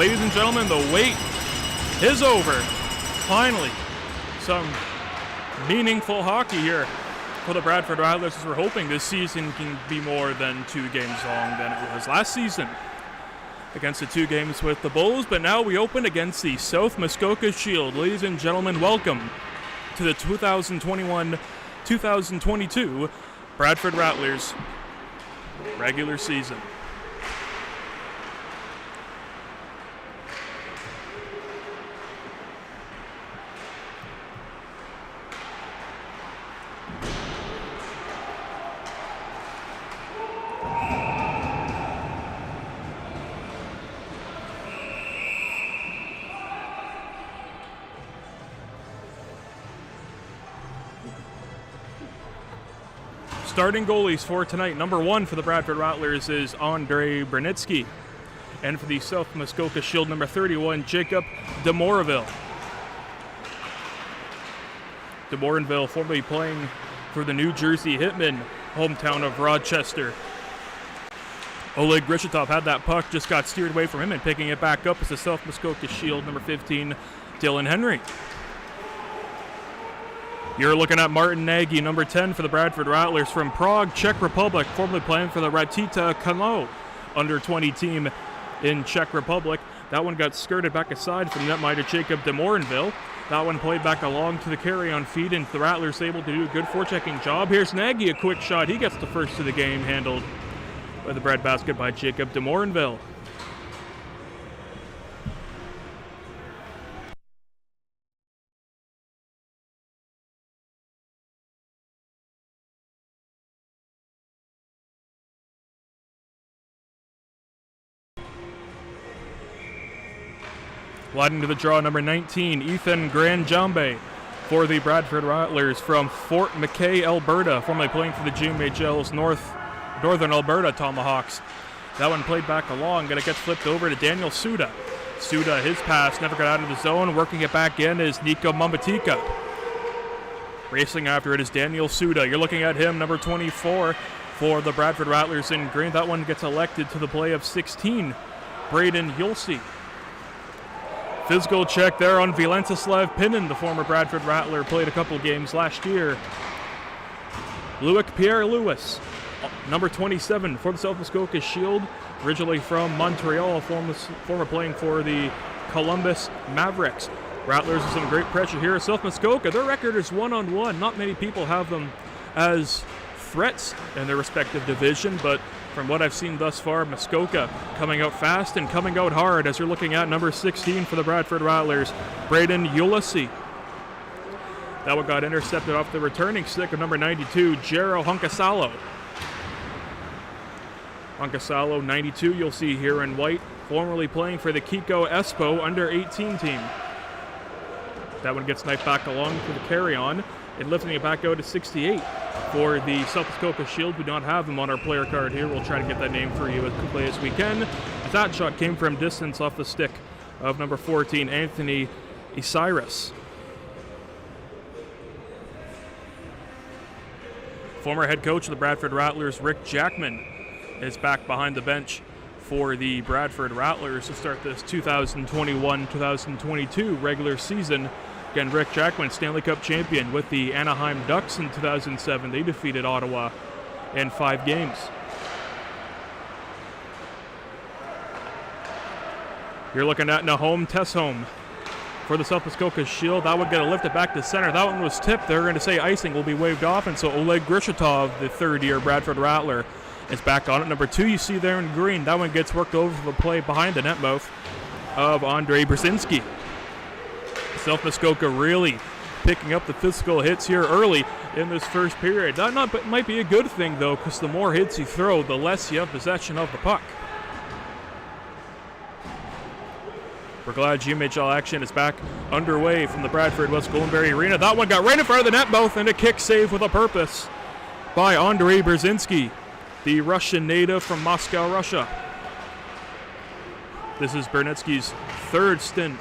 Ladies and gentlemen, the wait is over. Finally, some meaningful hockey here for the Bradford Rattlers, as we're hoping this season can be more than 2 games long than it was last season against the 2 games with the Bulls. But now we open against the South Muskoka Shield. Ladies and gentlemen, welcome to the 2021-2022 Bradford Rattlers regular season. Starting goalies for tonight, number 1 for the Bradford Rattlers is Andre Brunitsky. And for the South Muskoka Shield, number 31, Jacob DeMoraville. DeMoraville formerly playing for the New Jersey Hitmen, hometown of Rochester. Oleg Grishitov had that puck, just got steered away from him, and picking it back up is the South Muskoka Shield, number 15, Dylan Henry. You're looking at Martin Nagy, number 10 for the Bradford Rattlers from Prague, Czech Republic, formerly playing for the Ratita Kano under-20 team in Czech Republic. That one got skirted back aside from netminder Jacob DeMoraville. That one played back along to the carry-on feed, and the Rattlers able to do a good forechecking job. Here's Nagy, a quick shot. He gets the first of the game, handled by the breadbasket by Jacob DeMoraville. Sliding to the draw, number 19, Ethan Granjambe for the Bradford Rattlers from Fort McKay, Alberta, formerly playing for the GMHL's Northern Alberta Tomahawks. That one played back along, gonna get flipped over to Daniel Suda. Suda, his pass, never got out of the zone. Working it back in is Nico Mambatika. Racing after it is Daniel Suda. You're looking at him, number 24 for the Bradford Rattlers in green. That one gets elected to the play of 16, Braden Yulsey. Physical check there on Vyacheslav Pinin, the former Bradford Rattler, played a couple games last year. Loic Pierre-Louis, number 27 for the South Muskoka Shield, originally from Montreal, former playing for the Columbus Mavericks. Rattlers with some great pressure here at South Muskoka. Their record is 1-1. Not many people have them as threats in their respective division, but from what I've seen thus far, Muskoka coming out fast and coming out hard, as you're looking at number 16 for the Bradford Rattlers, Braden Ulysses. That one got intercepted off the returning stick of number 92, Jero Hunkasalo. Hunkasalo, 92, you'll see here in white, formerly playing for the Kiko Espo under-18 team. That one gets sniped back along for the carry-on, and lifting it back out to 68. For the South Muskoka Shield, we don't have them on our player card here. We'll try to get that name for you as quickly as we can. As that shot came from distance off the stick of number 14, Anthony Isiris. Former head coach of the Bradford Rattlers, Rick Jackman, is back behind the bench for the Bradford Rattlers to start this 2021-2022 regular season. Again, Rick Jackman, Stanley Cup champion with the Anaheim Ducks in 2007. They defeated Ottawa in 5 games. You're looking at Nahom Tesholm for the South Muskoka Shield. That would get lifted back to center. That one was tipped. They're going to say icing will be waved off, and so Oleg Grishitov, the third-year Bradford Rattler, is back on it. Number 2, you see there in green. That one gets worked over for the play behind the net mouth of Andre Brzezinski. South Muskoka really picking up the physical hits here early in this first period. That might be a good thing, though, because the more hits you throw, the less you have possession of the puck. We're glad GMHL action is back underway from the Bradford West Goldenberry Arena. That one got right in front of the net mouth, and a kick save with a purpose by Andrei Brzezinski, the Russian native from Moscow, Russia. This is Bernetsky's 3rd stint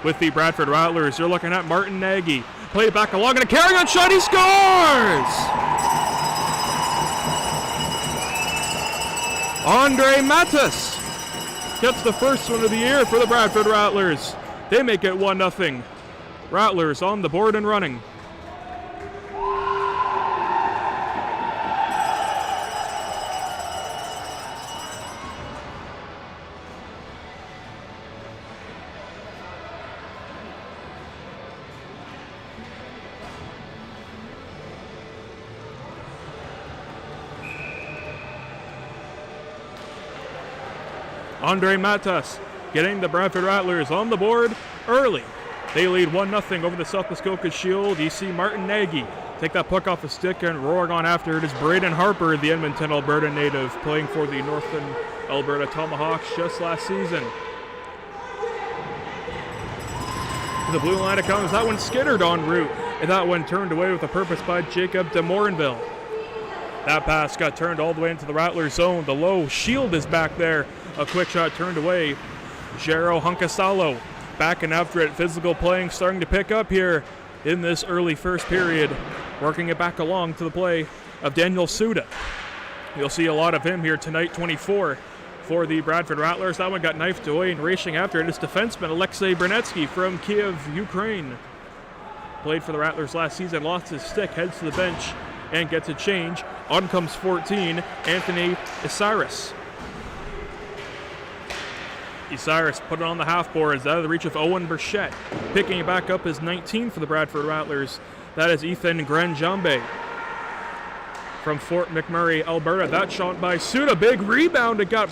with the Bradford Rattlers. You're looking at Martin Nagy. Play it back along, and a carry-on shot, he scores! Andre Matus gets the first one of the year for the Bradford Rattlers. They make it 1-0. Rattlers on the board and running. Andre Matas getting the Bradford Rattlers on the board early. They lead 1-0 over the South Muskoka Shield. You see Martin Nagy take that puck off the stick and roaring on after it is Braden Harper, the Edmonton, Alberta native, playing for the Northern Alberta Tomahawks just last season. To the blue line it comes. That one skittered en route, and that one turned away with a purpose by Jacob de Morinville. That pass got turned all the way into the Rattlers zone. The low shield is back there. A quick shot turned away. Jero Hunkasalo back and after it. Physical playing starting to pick up here in this early first period. Working it back along to the play of Daniel Suda. You'll see a lot of him here tonight, 24 for the Bradford Rattlers. That one got knifed away and racing after it is defenseman Alexei Brunetsky from Kiev, Ukraine. Played for the Rattlers last season, lost his stick, heads to the bench and gets a change. On comes 14, Anthony Isiris. Isiris put it on the half boards, out of the reach of Owen Burchette. Picking it back up is 19 for the Bradford Rattlers. That is Ethan Granjambe from Fort McMurray, Alberta. That shot by Suda, big rebound. It got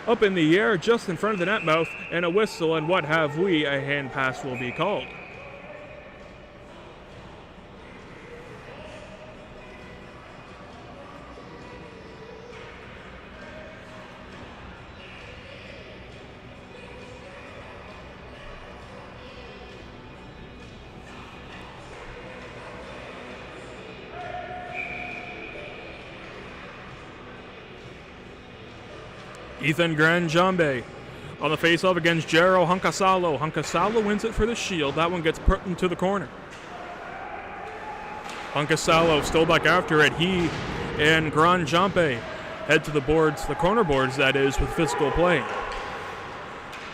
up in the air just in front of the net mouth, and a whistle, and what have we? A hand pass will be called. Ethan Granjambe on the faceoff against Jero Hunkasalo. Hunkasalo wins it for the Shield. That one gets put into the corner. Hunkasalo still back after it. He and Granjambe head to the boards, the corner boards that is, with physical play.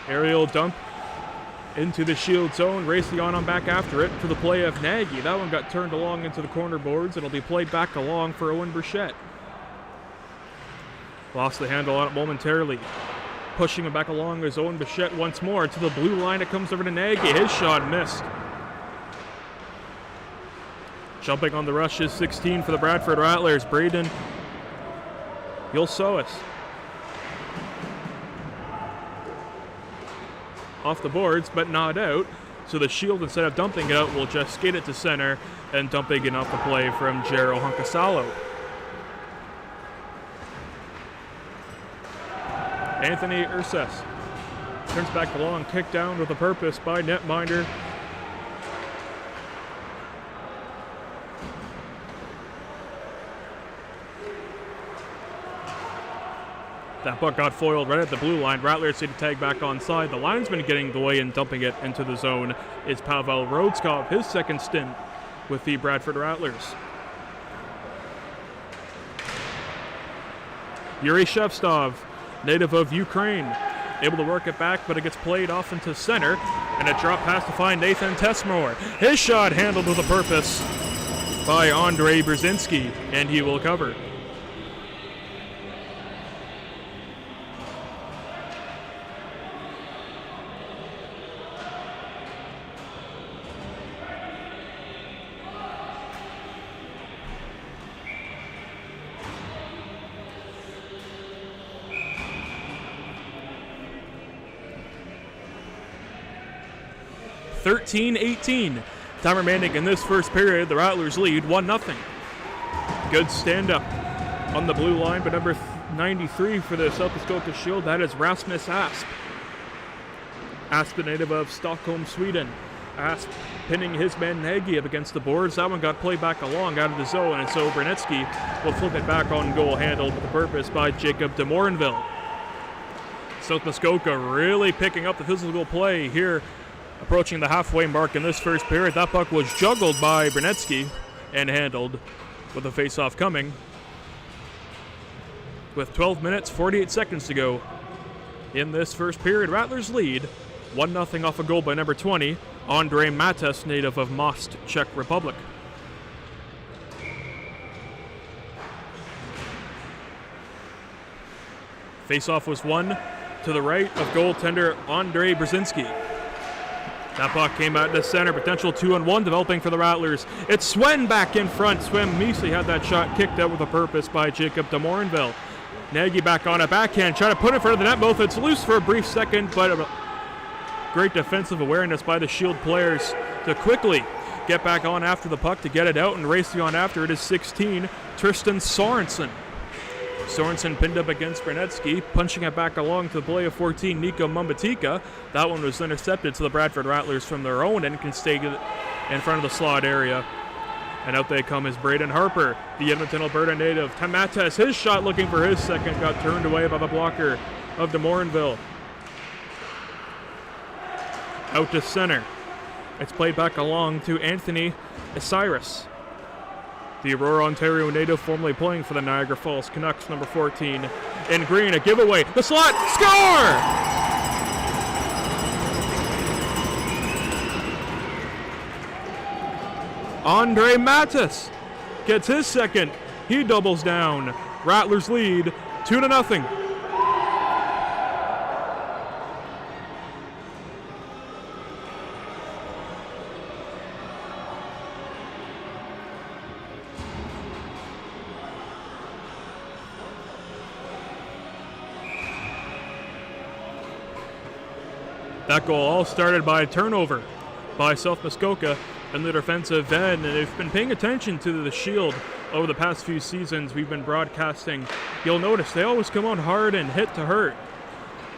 Aerial dump into the Shield zone. Racing on back after it for the play of Nagy. That one got turned along into the corner boards. It'll be played back along for Owen Burchette. Lost the handle on it momentarily. Pushing it back along is Owen Burchette once more. To the blue line it comes over to Nagy. His shot missed. Jumping on the rush is 16 for the Bradford Rattlers. Braden Yulsois. Off the boards, but not out. So the Shield, instead of dumping it out, will just skate it to center and dumping it off the play from Jero Hunkasalo. Anthony Urses turns back along, kicked down with a purpose by netminder that puck got foiled right at the blue line. Rattlers see to tag back onside. The linesman getting the way and dumping it into the zone is Pavel Rodskov, his second stint with the Bradford Rattlers. Yuri Shevstov, native of Ukraine, able to work it back, but it gets played off into center, and a drop pass to find Nathan Tesmore. His shot handled with a purpose by Andrei Brzezinski, and he will cover. (13-18). Time remaining in this first period. The Rattlers lead 1-0. Good stand-up on the blue line, but number 93 for the South Muskoka Shield, that is Rasmus Asp. Asp, the native of Stockholm, Sweden. Asp pinning his man Nagy up against the boards. That one got played back along out of the zone, and so Brunetsky will flip it back on goal, handled with a purpose by Jacob de Morinville. South Muskoka really picking up the physical play here, approaching the halfway mark in this first period. That puck was juggled by Brunetsky and handled with a face-off coming. With 12 minutes, 48 seconds to go in this first period. Rattlers lead 1-0 off a goal by number 20, Andrej Mates, native of Most, Czech Republic. Face-off was won to the right of goaltender Andrej Brzezinski. That puck came out to center, potential 2-on-1 developing for the Rattlers. It's Swen back in front. Swen Measley had that shot kicked out with a purpose by Jacob de Morinville. Nagy back on a backhand, trying to put it in front of the net. Both it's loose for a brief second, but great defensive awareness by the Shield players to quickly get back on after the puck to get it out and racing on after it is 16, Tristan Sorensen. Sorensen pinned up against Bernetsky, punching it back along to the play of 14, Nico Mumbatika. That one was intercepted to the Bradford Rattlers from their own and can stay in front of the slot area. And out they come is Braden Harper, the Edmonton, Alberta native. Tamates, his shot looking for his second, got turned away by the blocker of de Morinville. Out to center. It's played back along to Anthony Osiris, the Aurora, Ontario native, formerly playing for the Niagara Falls Canucks, number 14. In green, a giveaway. The slot, score! Andrej Mates gets his second. He doubles down. Rattlers lead 2-0. That goal all started by a turnover by South Muskoka in the defensive end, and they've been paying attention to the Shield over the past few seasons we've been broadcasting. You'll notice they always come on hard and hit to hurt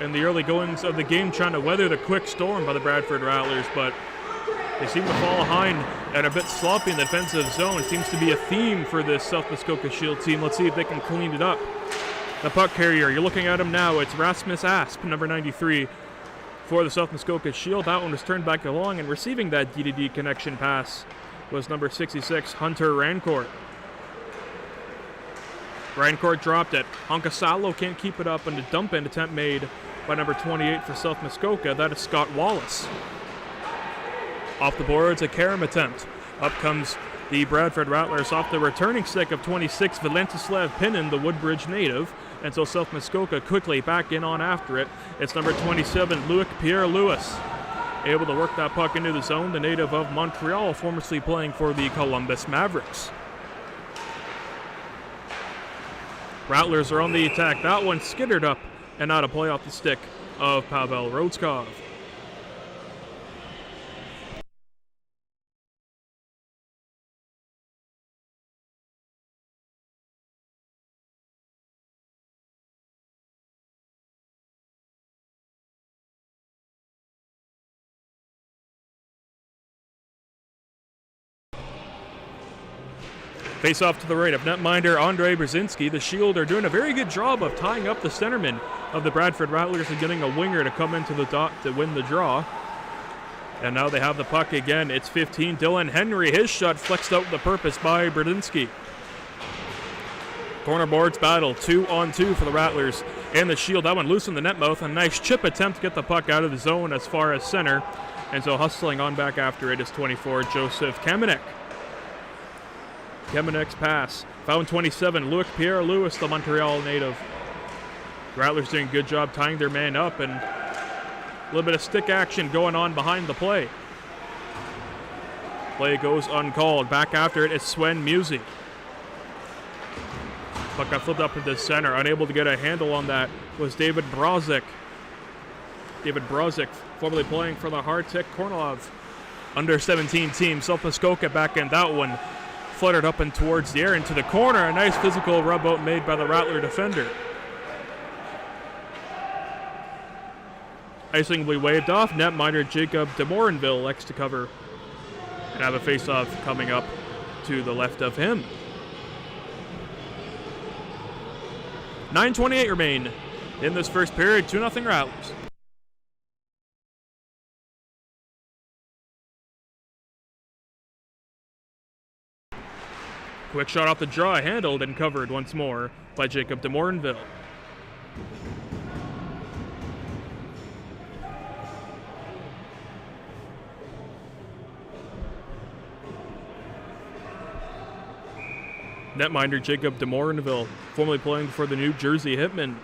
in the early goings of the game, trying to weather the quick storm by the Bradford Rattlers, but they seem to fall behind and a bit sloppy in the defensive zone. It seems to be a theme for this South Muskoka Shield team. Let's see if they can clean it up. The puck carrier, you're looking at him now, it's Rasmus Asp, number 93, for the South Muskoka Shield. That one was turned back along, and receiving that D-to-D connection pass was number 66, Hunter Rancourt. Rancourt dropped it. Honkasalo can't keep it up, and a dump-in attempt made by number 28 for South Muskoka. That is Scott Wallace. Off the boards, a carom attempt. Up comes the Bradford Rattlers off the returning stick of 26, Valentislav Pinin, the Woodbridge native. And so South Muskoka quickly back in on after it. It's number 27, Loic Pierre-Louis, able to work that puck into the zone, the native of Montreal, formerly playing for the Columbus Mavericks. Rattlers are on the attack. That one skittered up and out of play off the stick of Pavel Rodskov. Face off to the right of netminder Andrej Brzezinski. The Shield are doing a very good job of tying up the centerman of the Bradford Rattlers and getting a winger to come into the dot to win the draw. And now they have the puck again. It's 15, Dylan Henry. His shot flexed out with the purpose by Brzezinski. Corner boards battle, 2-on-2 for the Rattlers and the Shield. That one loose in the net mouth. A nice chip attempt to get the puck out of the zone as far as center. And so hustling on back after it is 24, Joseph Kamenek. Kemenek's pass found 27, Loic Pierre-Louis, the Montreal native. Rattlers doing a good job tying their man up, and a little bit of stick action going on behind the play. Play goes uncalled. Back after it is Swen Musi. Puck got flipped up into center. Unable to get a handle on that was David Brozik. David Brozik, formerly playing for the Hartik Kornilov under 17 team. South Muskoka back in that one. Fluttered up and towards the air into the corner. A nice physical rub out made by the Rattler defender. Icing will be waved off. Netminder Jacob de Morinville likes to cover and have a face-off coming up to the left of him. 9:28 remain in this first period. 2-0 Rattlers. Quick shot off the draw, handled and covered once more by Jacob de Morinville. Netminder Jacob de Morinville, formerly playing for the New Jersey Hitmen.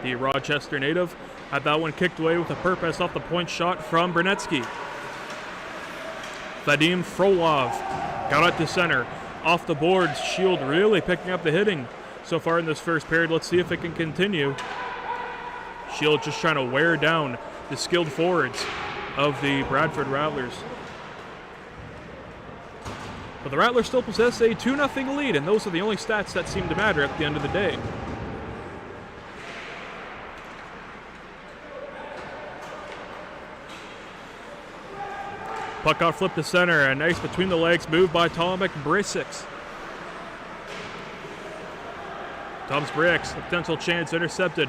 The Rochester native had that one kicked away with a purpose off the point shot from Brunetsky. Vadim Frolov got it to center. Off the boards, Shield really picking up the hitting so far in this first period. Let's see if it can continue. Shield just trying to wear down the skilled forwards of the Bradford Rattlers. But the Rattlers still possess a 2-0 lead, and those are the only stats that seem to matter at the end of the day. Puck out flip to center, a nice between the legs move by Tomek Brisics. Tom's Bricks, a potential chance intercepted.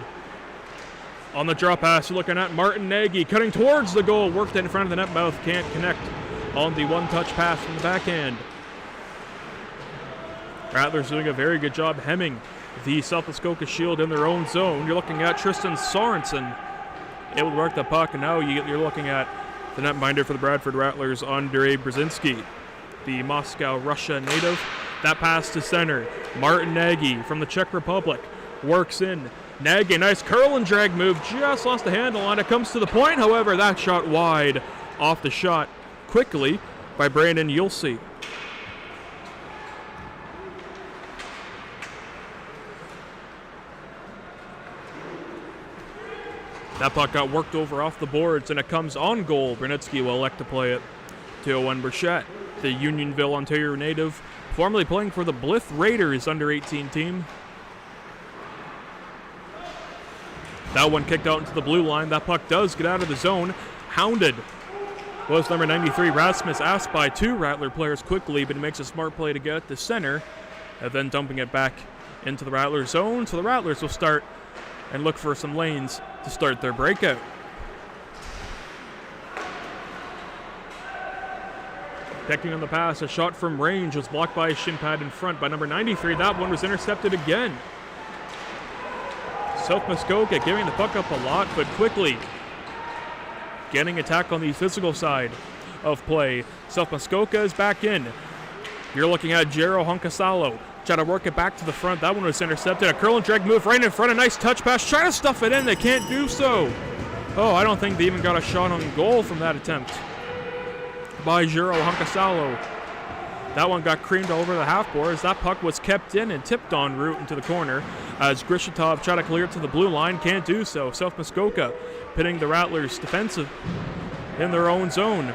On the drop pass, you're looking at Martin Nagy cutting towards the goal, worked it in front of the net mouth, can't connect on the one-touch pass from the backhand. Rattlers doing a very good job hemming the South Muskoka Shield in their own zone. You're looking at Tristan Sorensen able to work the puck, and now you're looking at the netminder for the Bradford Rattlers, Andrei Brzezinski, the Moscow, Russia native. That pass to center. Martin Nagy from the Czech Republic works in. Nagy, nice curl and drag move, just lost the handle on it. Comes to the point, however, that shot wide off the shot quickly by Brandon Yulsey. That puck got worked over off the boards, and it comes on goal. Brunetsky will elect to play it to Owen Burchett, the Unionville, Ontario native, formerly playing for the Blythe Raiders under-18 team. That one kicked out into the blue line. That puck does get out of the zone. Hounded was number 93, Rasmus Asp, by two Rattler players quickly, but he makes a smart play to get it to center, and then dumping it back into the Rattler zone. So the Rattlers will start and look for some lanes to start their breakout. Picking on the pass, a shot from range was blocked by a shin pad in front by number 93. That one was intercepted again. South Muskoka giving the puck up a lot, but quickly getting attack on the physical side of play. South Muskoka is back in. You're looking at Jero Honkasalo. Try to work it back to the front. That one was intercepted. A curl and drag move right in front. A nice touch pass. Trying to stuff it in. They can't do so. Oh, I don't think they even got a shot on goal from that attempt by Jero Honkasalo. That one got creamed all over the half boards. That puck was kept in and tipped en route into the corner as Grishatov tried to clear it to the blue line. Can't do so. South Muskoka pitting the Rattlers defensive in their own zone.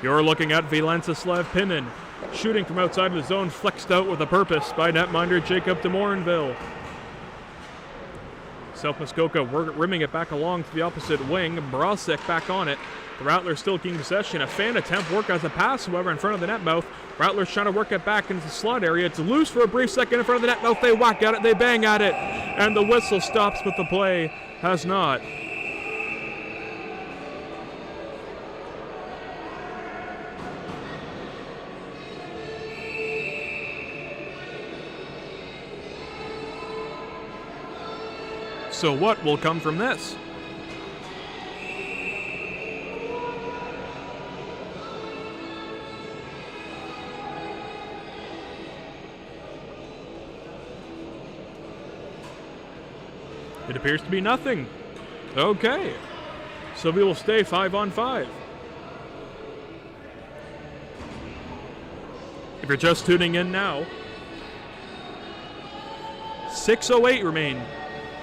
You're looking at Vyacheslav Pinin. Shooting from outside of the zone, flexed out with a purpose by netminder Jacob de Morinville. South Muskoka rimming it back along to the opposite wing. Brasek back on it. The Rattlers still gaining possession. A fan attempt, work as a pass, however, in front of the net mouth. Rattlers trying to work it back into the slot area. It's loose for a brief second in front of the net mouth. They whack at it, they bang at it, and the whistle stops, but the play has not. So what will come from this? It appears to be nothing. Okay. So we will stay 5-on-5. If you're just tuning in now, 6:08 remain.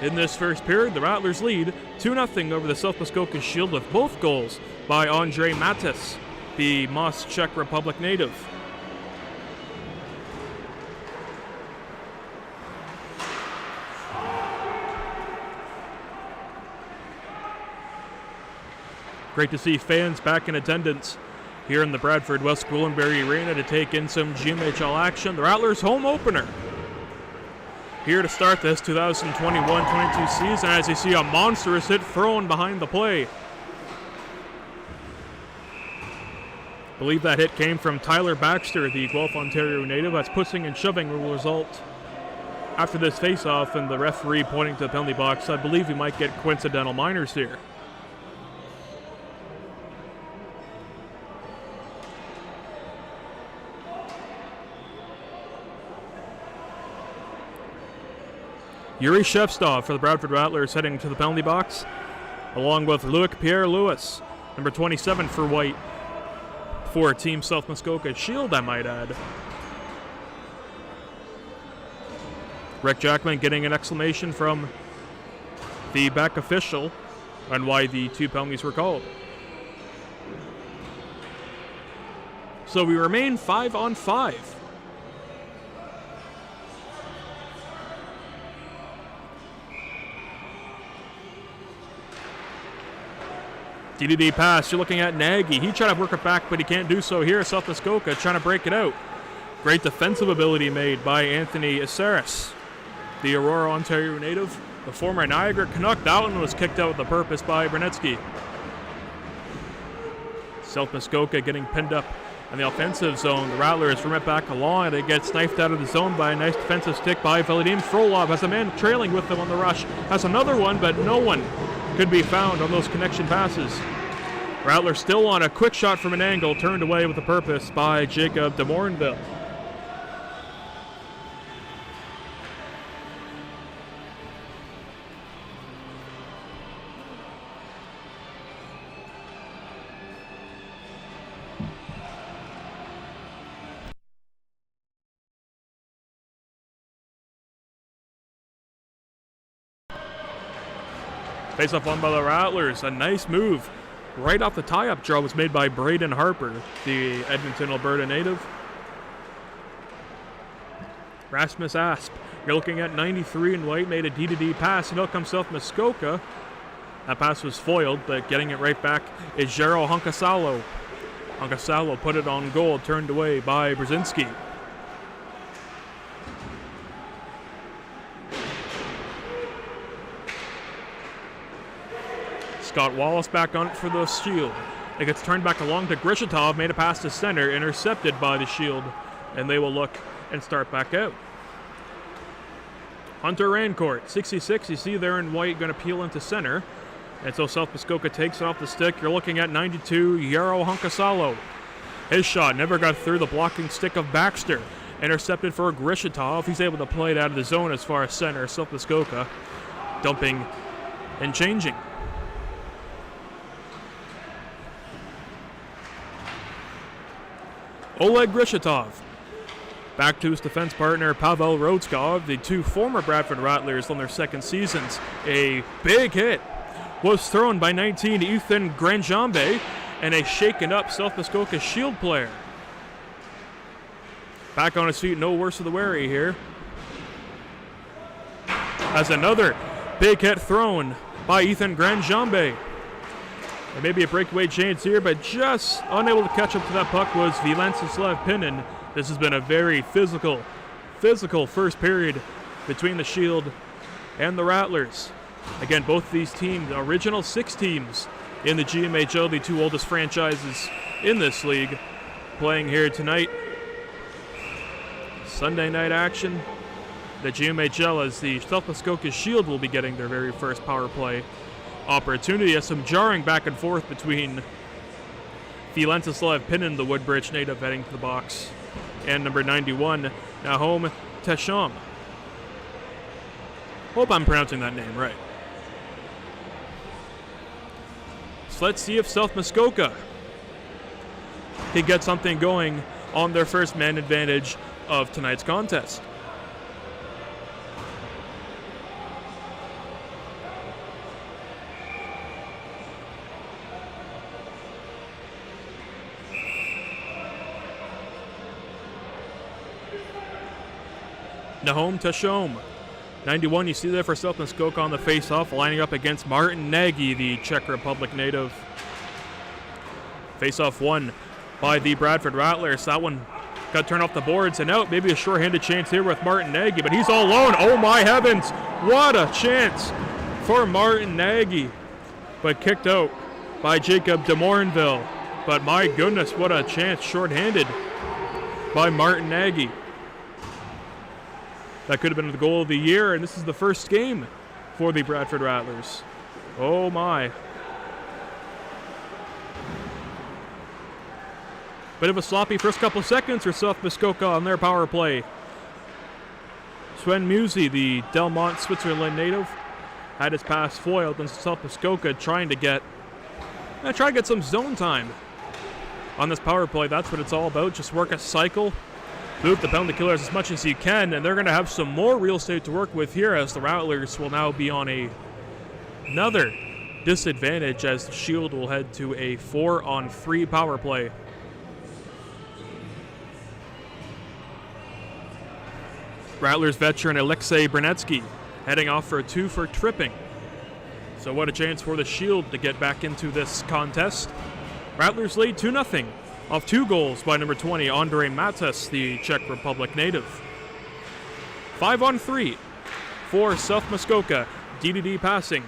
In this first period, the Rattlers lead 2-0 over the South Muskoka Shield with both goals by Andrei Matis, the Moss Czech Republic native. Great to see fans back in attendance here in the Bradford West Gwillimbury Arena to take in some GMHL action. The Rattlers home opener here to start this 2021-22 season, as you see a monstrous hit thrown behind the play. I believe that hit came from Tyler Baxter, the Guelph, Ontario native. That's pushing and shoving will result after this face-off, and the referee pointing to the penalty box. I believe we might get coincidental minors here. Yuri Shevstov for the Bradford Rattlers heading to the penalty box, along with Loic Pierre-Louis, number 27 for white, for Team South Muskoka Shield, I might add. Rick Jackman getting an exclamation from the back official on why the 2 penalties were called. So we remain 5-on-5. DDD pass, you're looking at Nagy. He tried to work it back, but he can't do so here. South Muskoka trying to break it out. Great defensive ability made by Anthony Aceris, the Aurora, Ontario native, the former Niagara Canuck. That one was kicked out with a purpose by Brunetsky. South Muskoka getting pinned up in the offensive zone. The Rattlers from it back along. They get sniped out of the zone by a nice defensive stick by Valentin Frolov. Has a man trailing with them on the rush. Has another one, but no one could be found on those connection passes. Rattlers still on a quick shot from an angle, turned away with a purpose by Jacob de Morinville. Face-off won by the Rattlers. A nice move right off the tie-up draw was made by Braden Harper, the Edmonton, Alberta native. Rasmus Asp, you're looking at 93 in white, made a D-to-D pass, and out comes South Muskoka. That pass was foiled, but getting it right back is Jero Hunkasalo. Hunkasalo put it on goal, turned away by Brzezinski. Scott Wallace back on it for the Shield. It gets turned back along to Grishitov, made a pass to center, intercepted by the Shield, and they will look and start back out. Hunter Rancourt, 66, you see there in white, going to peel into center. And so South Muskoka takes it off the stick. You're looking at 92, Jaro Hunkasalo. His shot never got through the blocking stick of Baxter. Intercepted for Grishitov. He's able to play it out of the zone as far as center. South Muskoka dumping and changing. Oleg Grishitov back to his defense partner Pavel Rodskov, the 2 former Bradford Rattlers on their second seasons. A big hit was thrown by 19 Ethan Granjambe and a shaken up South Muskoka Shield player. Back on his feet, no worse of the wary here. As another big hit thrown by Ethan Granjambe. There may be a breakaway chance here, but just unable to catch up to that puck was Vilenceslav Pinin. This has been a very physical first period between the Shield and the Rattlers. Again, both of these teams, original 6 teams in the GMHL, the 2 oldest franchises in this league, playing here tonight. Sunday night action. The GMHL, as the South Muskoka Shield will be getting their very first power play opportunity. As some jarring back and forth between Vilenceslav Pinin, the Woodbridge native, heading to the box, and number 91, Nahom Tesham. Hope I'm pronouncing that name right. So let's see if South Muskoka can get something going on their first man advantage of tonight's contest. Nahom Teshom, 91, you see there for South Muskoka on the face-off, lining up against Martin Nagy, the Czech Republic native. Face-off won by the Bradford Rattlers. That one got turned off the boards and out. Maybe a short-handed chance here with Martin Nagy, but he's all alone. Oh my heavens, what a chance for Martin Nagy, but kicked out by Jacob de Morinville. But my goodness, what a chance, short-handed by Martin Nagy. That could have been the goal of the year, and this is the first game for the Bradford Rattlers. Oh my. Bit of a sloppy first couple seconds for South Muskoka on their power play. Sven Musi, the Delmont, Switzerland native, had his pass foiled, and South Muskoka trying to get some zone time on this power play. That's what it's all about. Just work a cycle, boot the penalty killers as much as you can, and they're going to have some more real estate to work with here, as the Rattlers will now be on another disadvantage, as the Shield will head to a 4-on-3 power play. Rattlers veteran Alexei Brunetsky heading off for a 2 for tripping. So what a chance for the Shield to get back into this contest. Rattlers lead 2-0 off 2 goals by number 20, Andrei Matas, the Czech Republic native. 5-on-3 for South Muskoka. DDD passing.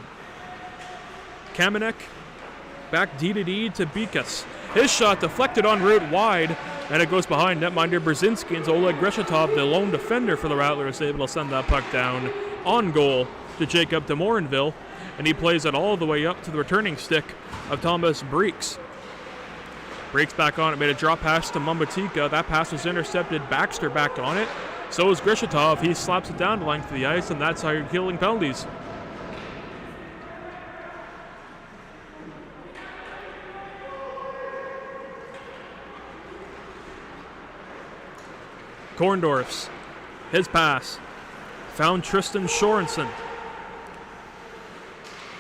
Kamenek back DDD to Bikas. His shot deflected en route wide, and it goes behind netminder Brzezinski, and Oleg Greshatov, the lone defender for the Rattlers, able to send that puck down on goal to Jacob de Morinville, and he plays it all the way up to the returning stick of Thomas Breeks. Breeks back on it, made a drop pass to Mombatika. That pass was intercepted. Baxter back on it. So is Greshatov. He slaps it down the length of the ice, and that's how you're killing penalties. Korndorf's, his pass, found Tristan Sorensen.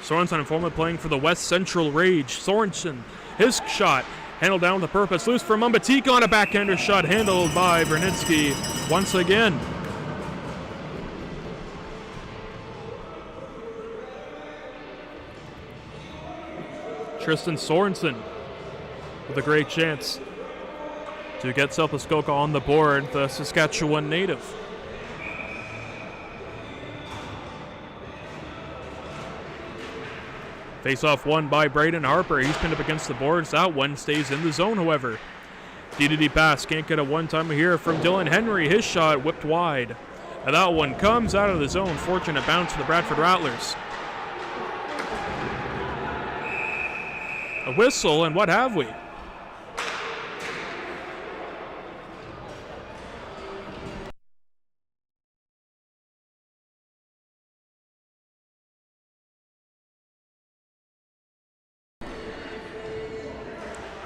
Sorensen, formerly playing for the West Central Rage. Sorensen, his shot, handled down with a purpose, loose for Mombatika on a backhander shot, handled by Brunetsky once again. Tristan Sorensen with a great chance to get South Muskoka on the board, the Saskatchewan native. Face-off won by Braden Harper. He's pinned up against the boards. That one stays in the zone, however. DDD pass, can't get a one-timer here from Dylan Henry. His shot whipped wide. And that one comes out of the zone. Fortunate bounce for the Bradford Rattlers. A whistle, and what have we?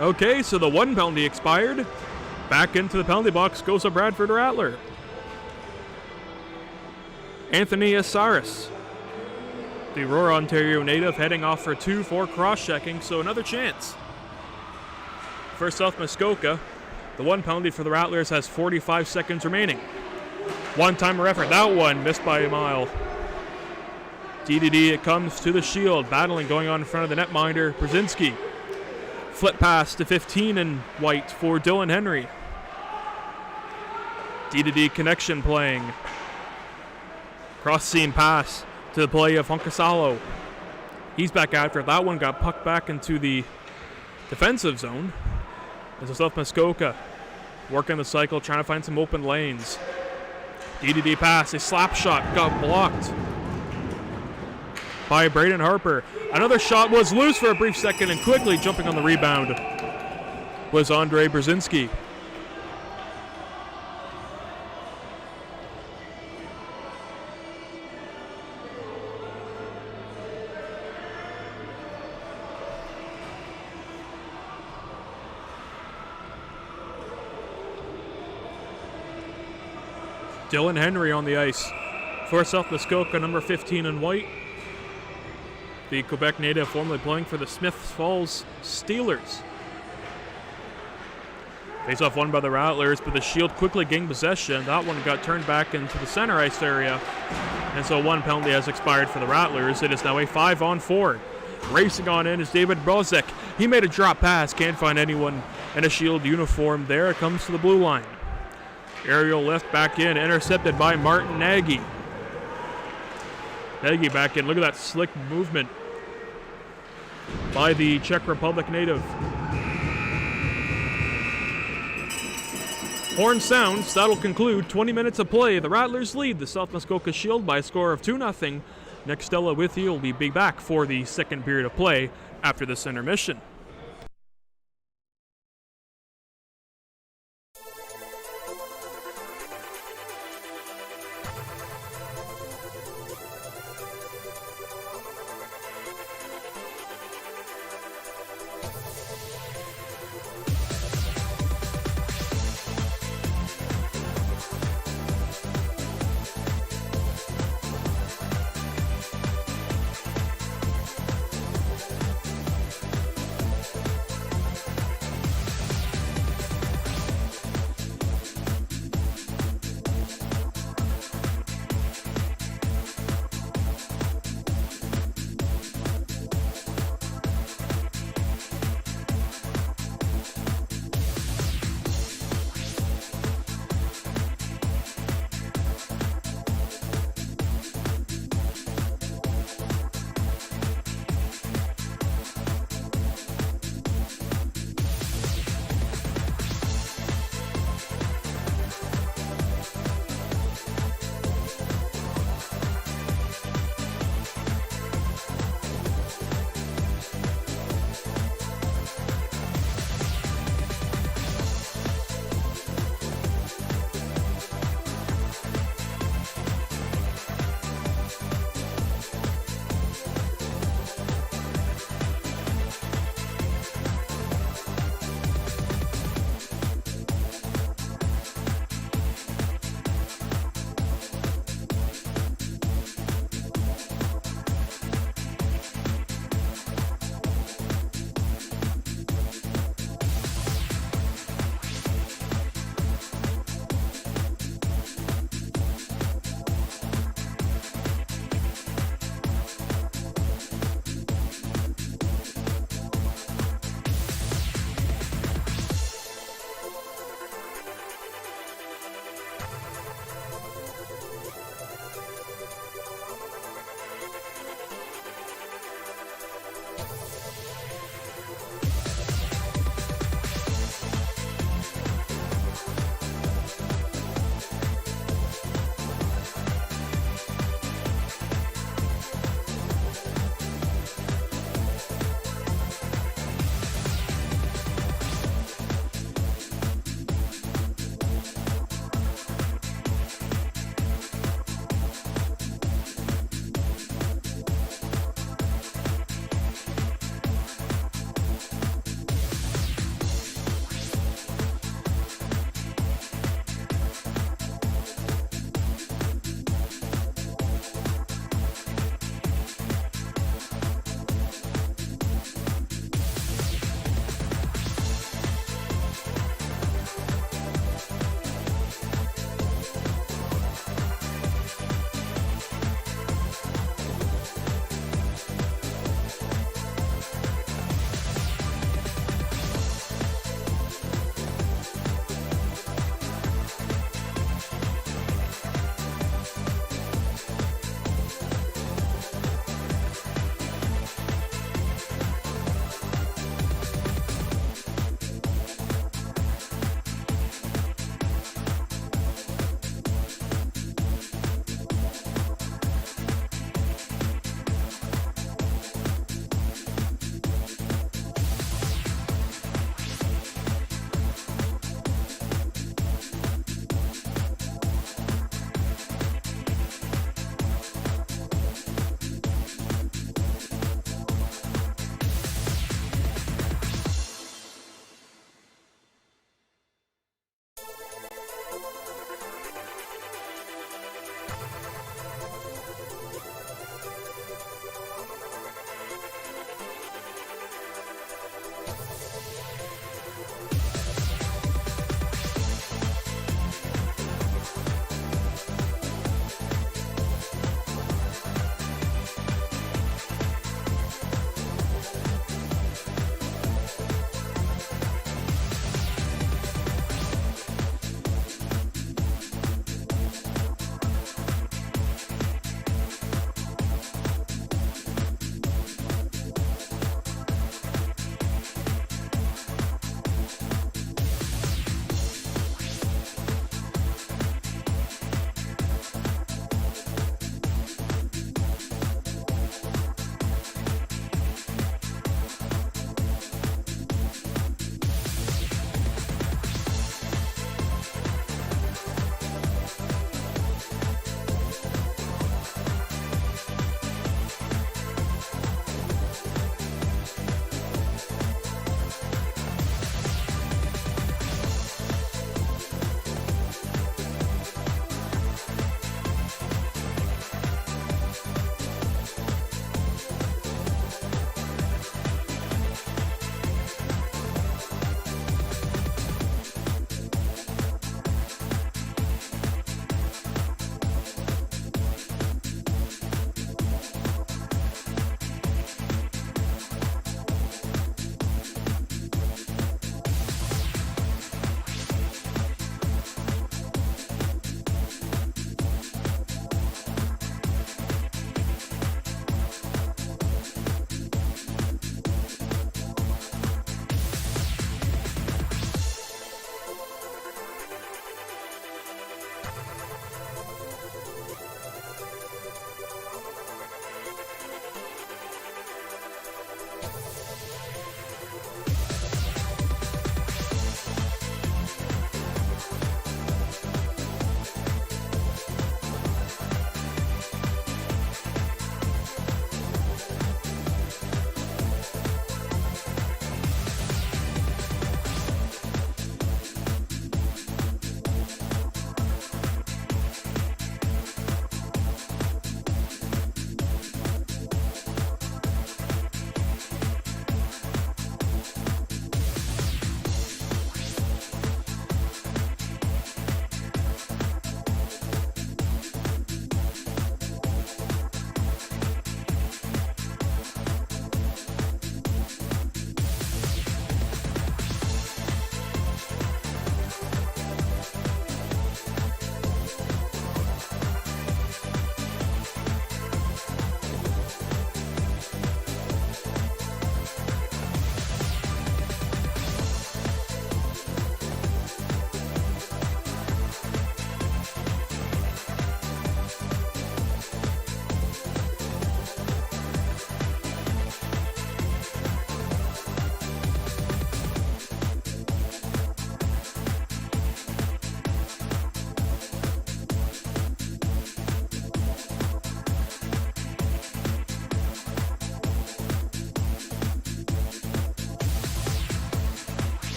Okay, so the one penalty expired. Back into the penalty box goes a Bradford Rattler. Anthony Asaris, the Aurora, Ontario native, heading off for 2 for cross-checking, so another chance for South Muskoka. The one penalty for the Rattlers has 45 seconds remaining. One-timer effort, that one missed by a mile. DDD, it comes to the Shield, battling going on in front of the netminder, Brzezinski. Flip pass to 15 in white for Dylan Henry. DDD connection playing. Cross-seam pass to the play of Honkasalo. He's back after it. That one got pucked back into the defensive zone. As a South Muskoka working the cycle, trying to find some open lanes. DDD pass, a slap shot, got blocked by Braden Harper. Another shot was loose for a brief second, and quickly jumping on the rebound was Andrei Brzezinski. Dylan Henry on the ice for South Muskoka, number 15 in white. The Quebec native formerly playing for the Smith Falls Steelers. Face-off won by the Rattlers, but the Shield quickly gained possession. That one got turned back into the center ice area, and so one penalty has expired for the Rattlers. It is now a 5-on-4. Racing on in is David Brozek. He made a drop pass, can't find anyone in a Shield uniform there. It comes to the blue line. Aerial lift back in, intercepted by Martin Nagy. Nagy back in. Look at that slick movement by the Czech Republic native. Horn sounds. That'll conclude 20 minutes of play. The Rattlers lead the South Muskoka Shield by a score of 2-0. Nick Stella with you. We'll be back for the second period of play after this intermission.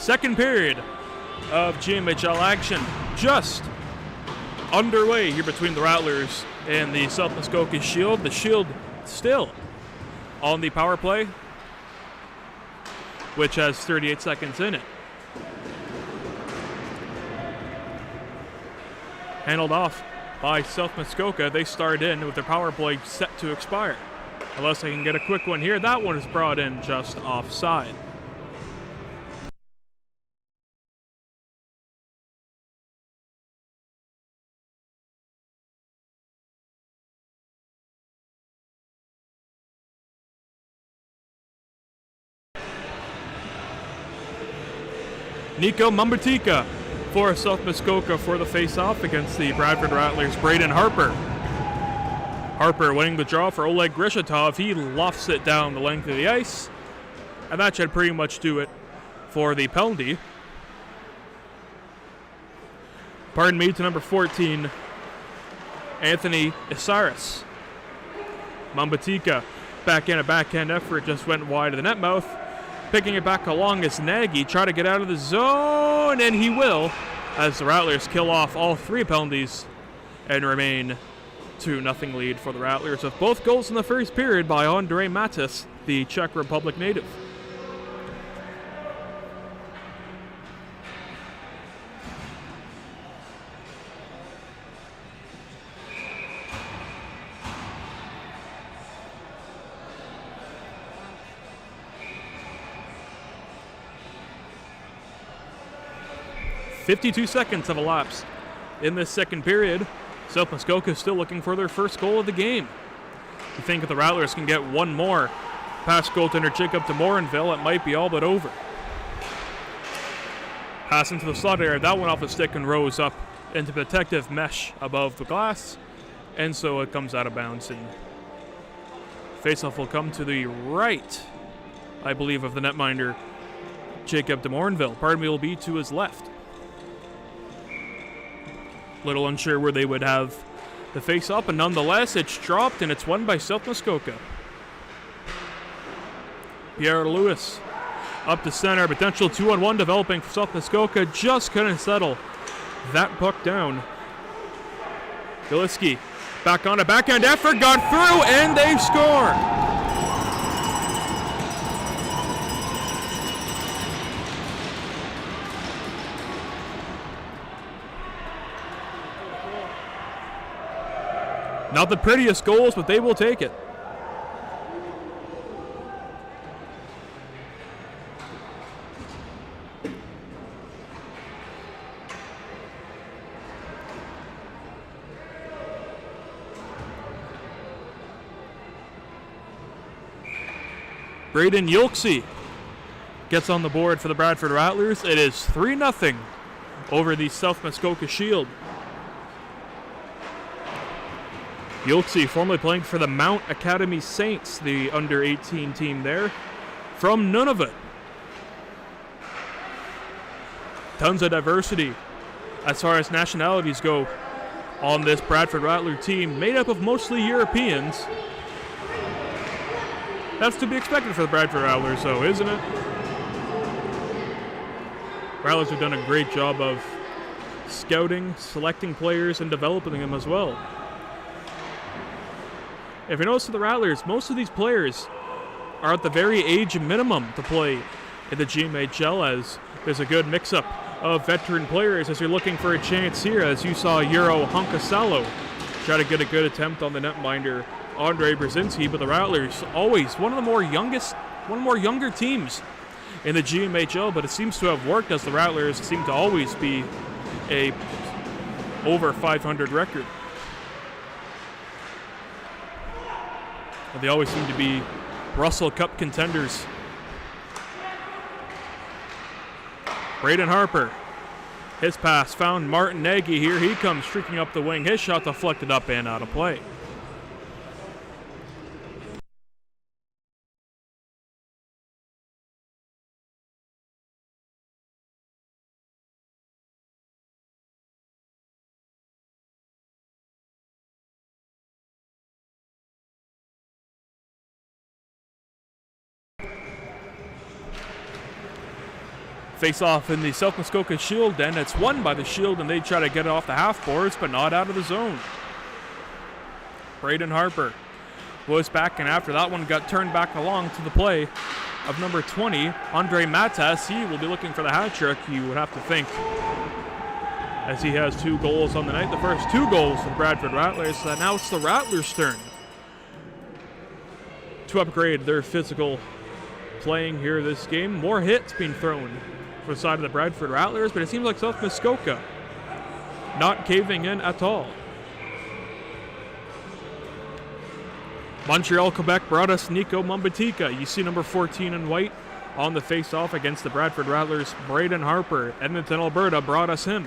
Second period of GMHL action just underway here between the Rattlers and the South Muskoka Shield. The Shield still on the power play, which has 38 seconds in it. Handled off by South Muskoka. They start in with their power play set to expire. Unless I can get a quick one here. That one is brought in just offside. Nico Mambatika for South Muskoka for the face-off against the Bradford Rattlers' Braden Harper. Harper winning the draw for Oleg Grishatov. He lofts it down the length of the ice, and that should pretty much do it for the penalty. Pardon me, to number 14, Anthony Isaris. Mambatika back in a backhand effort, just went wide of the net mouth. Picking it back along as Nagy try to get out of the zone, and he will, as the Rattlers kill off all three penalties and remain 2-0 lead for the Rattlers, with both goals in the first period by Andrei Matis, the Czech Republic native. .52 seconds have elapsed in this second period. South Muskoka is still looking for their first goal of the game. You think if the Rattlers can get one more past goaltender Jacob de Morinville, it might be all but over. Pass into the slot area, that one off the stick and rose up into protective mesh above the glass, and so it comes out of bounds, and faceoff will come to the right, I believe, of the netminder Jacob de Morinville. Pardon me, will be to his left. Little unsure where they would have the face-up, and nonetheless, it's dropped, and it's won by South Muskoka. Pierre Lewis up to center. Potential 2-on-1 developing for South Muskoka. Just couldn't settle that puck down. Galiski back on a backhand effort, got through, and they score. Not the prettiest goals, but they will take it. Braden Yolksey gets on the board for the Bradford Rattlers. It is 3-0 over the South Muskoka Shield. Yolksey, formerly playing for the Mount Academy Saints, the under-18 team there, from Nunavut. Tons of diversity as far as nationalities go on this Bradford Rattler team, made up of mostly Europeans. That's to be expected for the Bradford Rattlers, though, isn't it? Rattlers have done a great job of scouting, selecting players, and developing them as well. If you notice with the Rattlers, most of these players are at the very age minimum to play in the GMHL, as there's a good mix-up of veteran players as you're looking for a chance here, as you saw Euro Honkasalo try to get a good attempt on the netminder Andre Brzezinski, but the Rattlers always one of the more younger teams in the GMHL, but it seems to have worked as the Rattlers seem to always be a over 500 record. They always seem to be Russell Cup contenders. Braden Harper, his pass found Martin Nagy. Here he comes streaking up the wing. His shot deflected up and out of play. Face off in the South Muskoka Shield, and it's won by the Shield, and they try to get it off the half boards, but not out of the zone. Braden Harper was back, and after that one got turned back along to the play of number 20, Andre Matas. He will be looking for the hat trick, you would have to think, as he has 2 goals on the night. The first 2 goals for the Bradford Rattlers. Now it's the Rattlers' turn to upgrade their physical playing here this game. More hits being thrown for the side of the Bradford Rattlers, but it seems like South Muskoka not caving in at all. Montreal, Quebec brought us Nico Mumbatika. You see number 14 in white on the face-off against the Bradford Rattlers. Braden Harper, Edmonton, Alberta, brought us him.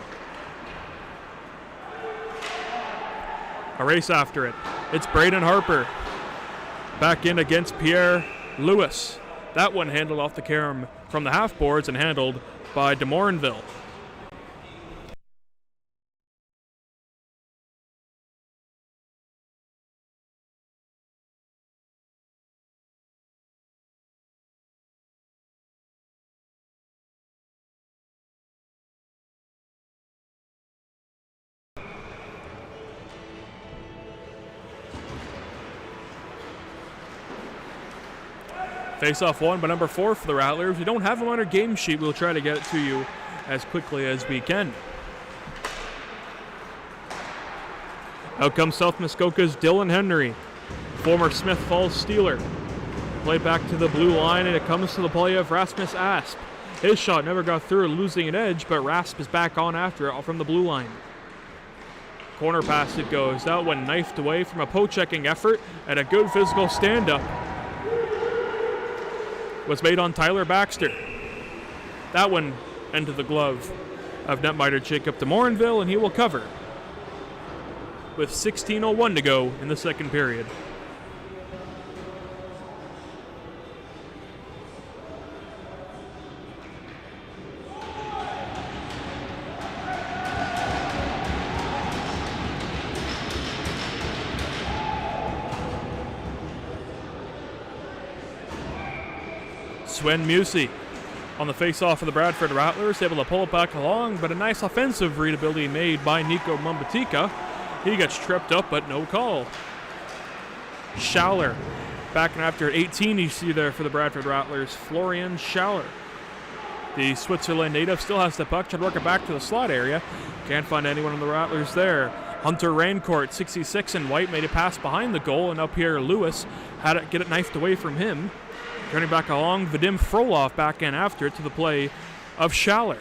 A race after it. It's Braden Harper back in against Pierre Lewis. That one handled off the carom from the half boards and handled by de Morinville. Face-off won by number 4 for the Rattlers. We don't have him on our game sheet. We'll try to get it to you as quickly as we can. Out comes South Muskoka's Dylan Henry, former Smith Falls Steeler. Play back to the blue line, and it comes to the play of Rasmus Asp. His shot never got through, losing an edge, but Rasp is back on after it from the blue line. Corner pass it goes. That one knifed away from a poke-checking effort, and a good physical stand-up was made on Tyler Baxter. That one into the glove of netminder Jacob de Morinville, and he will cover with 16:01 to go in the second period. Swen Musey on the face-off of the Bradford Rattlers, able to pull it back along, but a nice offensive readability made by Nico Mumbatika. He gets tripped up, but no call. Schaller back after 18, you see there for the Bradford Rattlers, Florian Schaller. The Switzerland native still has the puck, trying to work it back to the slot area. Can't find anyone on the Rattlers there. Hunter Rancourt, 66 in white, made a pass behind the goal, and now Pierre Lewis had to get it knifed away from him. Turning back along, Vadim Frolov back in after it to the play of Schaller.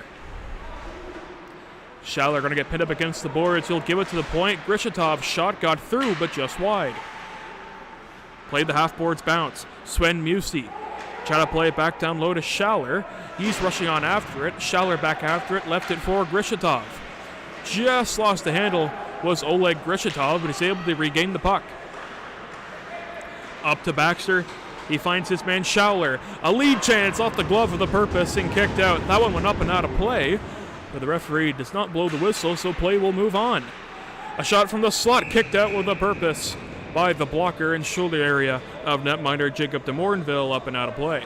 Schaller going to get pinned up against the boards. He'll give it to the point. Grishatov's shot got through, but just wide. Played the half boards bounce. Swen Musey trying to play it back down low to Schaller. He's rushing on after it. Schaller back after it, left it for Grishatov. Just lost the handle was Oleg Grishatov, but he's able to regain the puck. Up to Baxter. He finds his man Schaller. A lead chance off the glove of the purpose and kicked out. That one went up and out of play, but the referee does not blow the whistle, so play will move on. A shot from the slot kicked out with a purpose by the blocker and shoulder area of netminder Jacob de Morinville, up and out of play.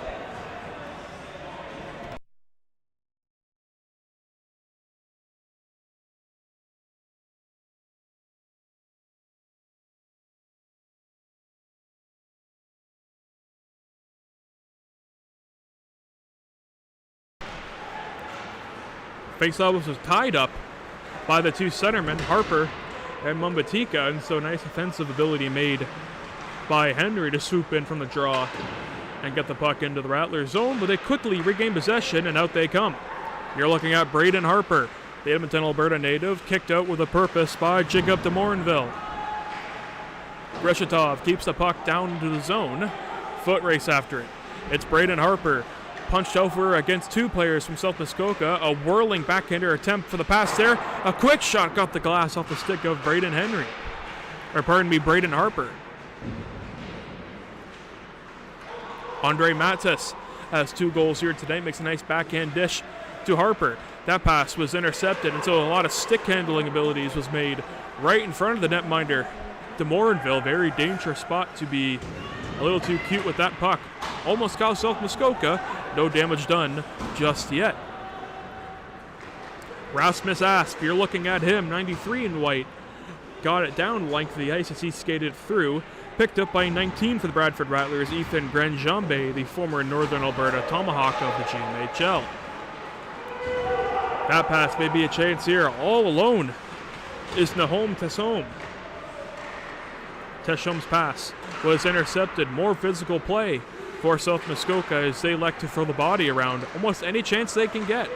Faceoff was tied up by the 2 centermen, Harper and Mumbatika, and so nice offensive ability made by Henry to swoop in from the draw and get the puck into the Rattlers zone, but they quickly regain possession, and out they come. You're looking at Braden Harper, the Edmonton, Alberta native, kicked out with a purpose by Jacob de Morinville. Grishatov keeps the puck down to the zone, foot race after it. It's Braden Harper, punched over against 2 players from South Muskoka. A whirling backhander attempt for the pass there. A quick shot got the glass off the stick of Braden Harper. Andre Matas has 2 goals here tonight. Makes a nice backhand dish to Harper. That pass was intercepted, and so a lot of stick handling abilities was made right in front of the netminder de Morinville. Very dangerous spot to be a little too cute with that puck. Almost got South Muskoka. No damage done just yet. Rasmus Asp, you're looking at him, 93 in white. Got it down the length of the ice as he skated through. Picked up by 19 for the Bradford Rattlers, Ethan Granjambe, the former Northern Alberta Tomahawk of the GMHL. That pass may be a chance here. All alone is Nahom Tessom. Teshom's pass was intercepted. More physical play for South Muskoka as they elect to throw the body around almost any chance they can get.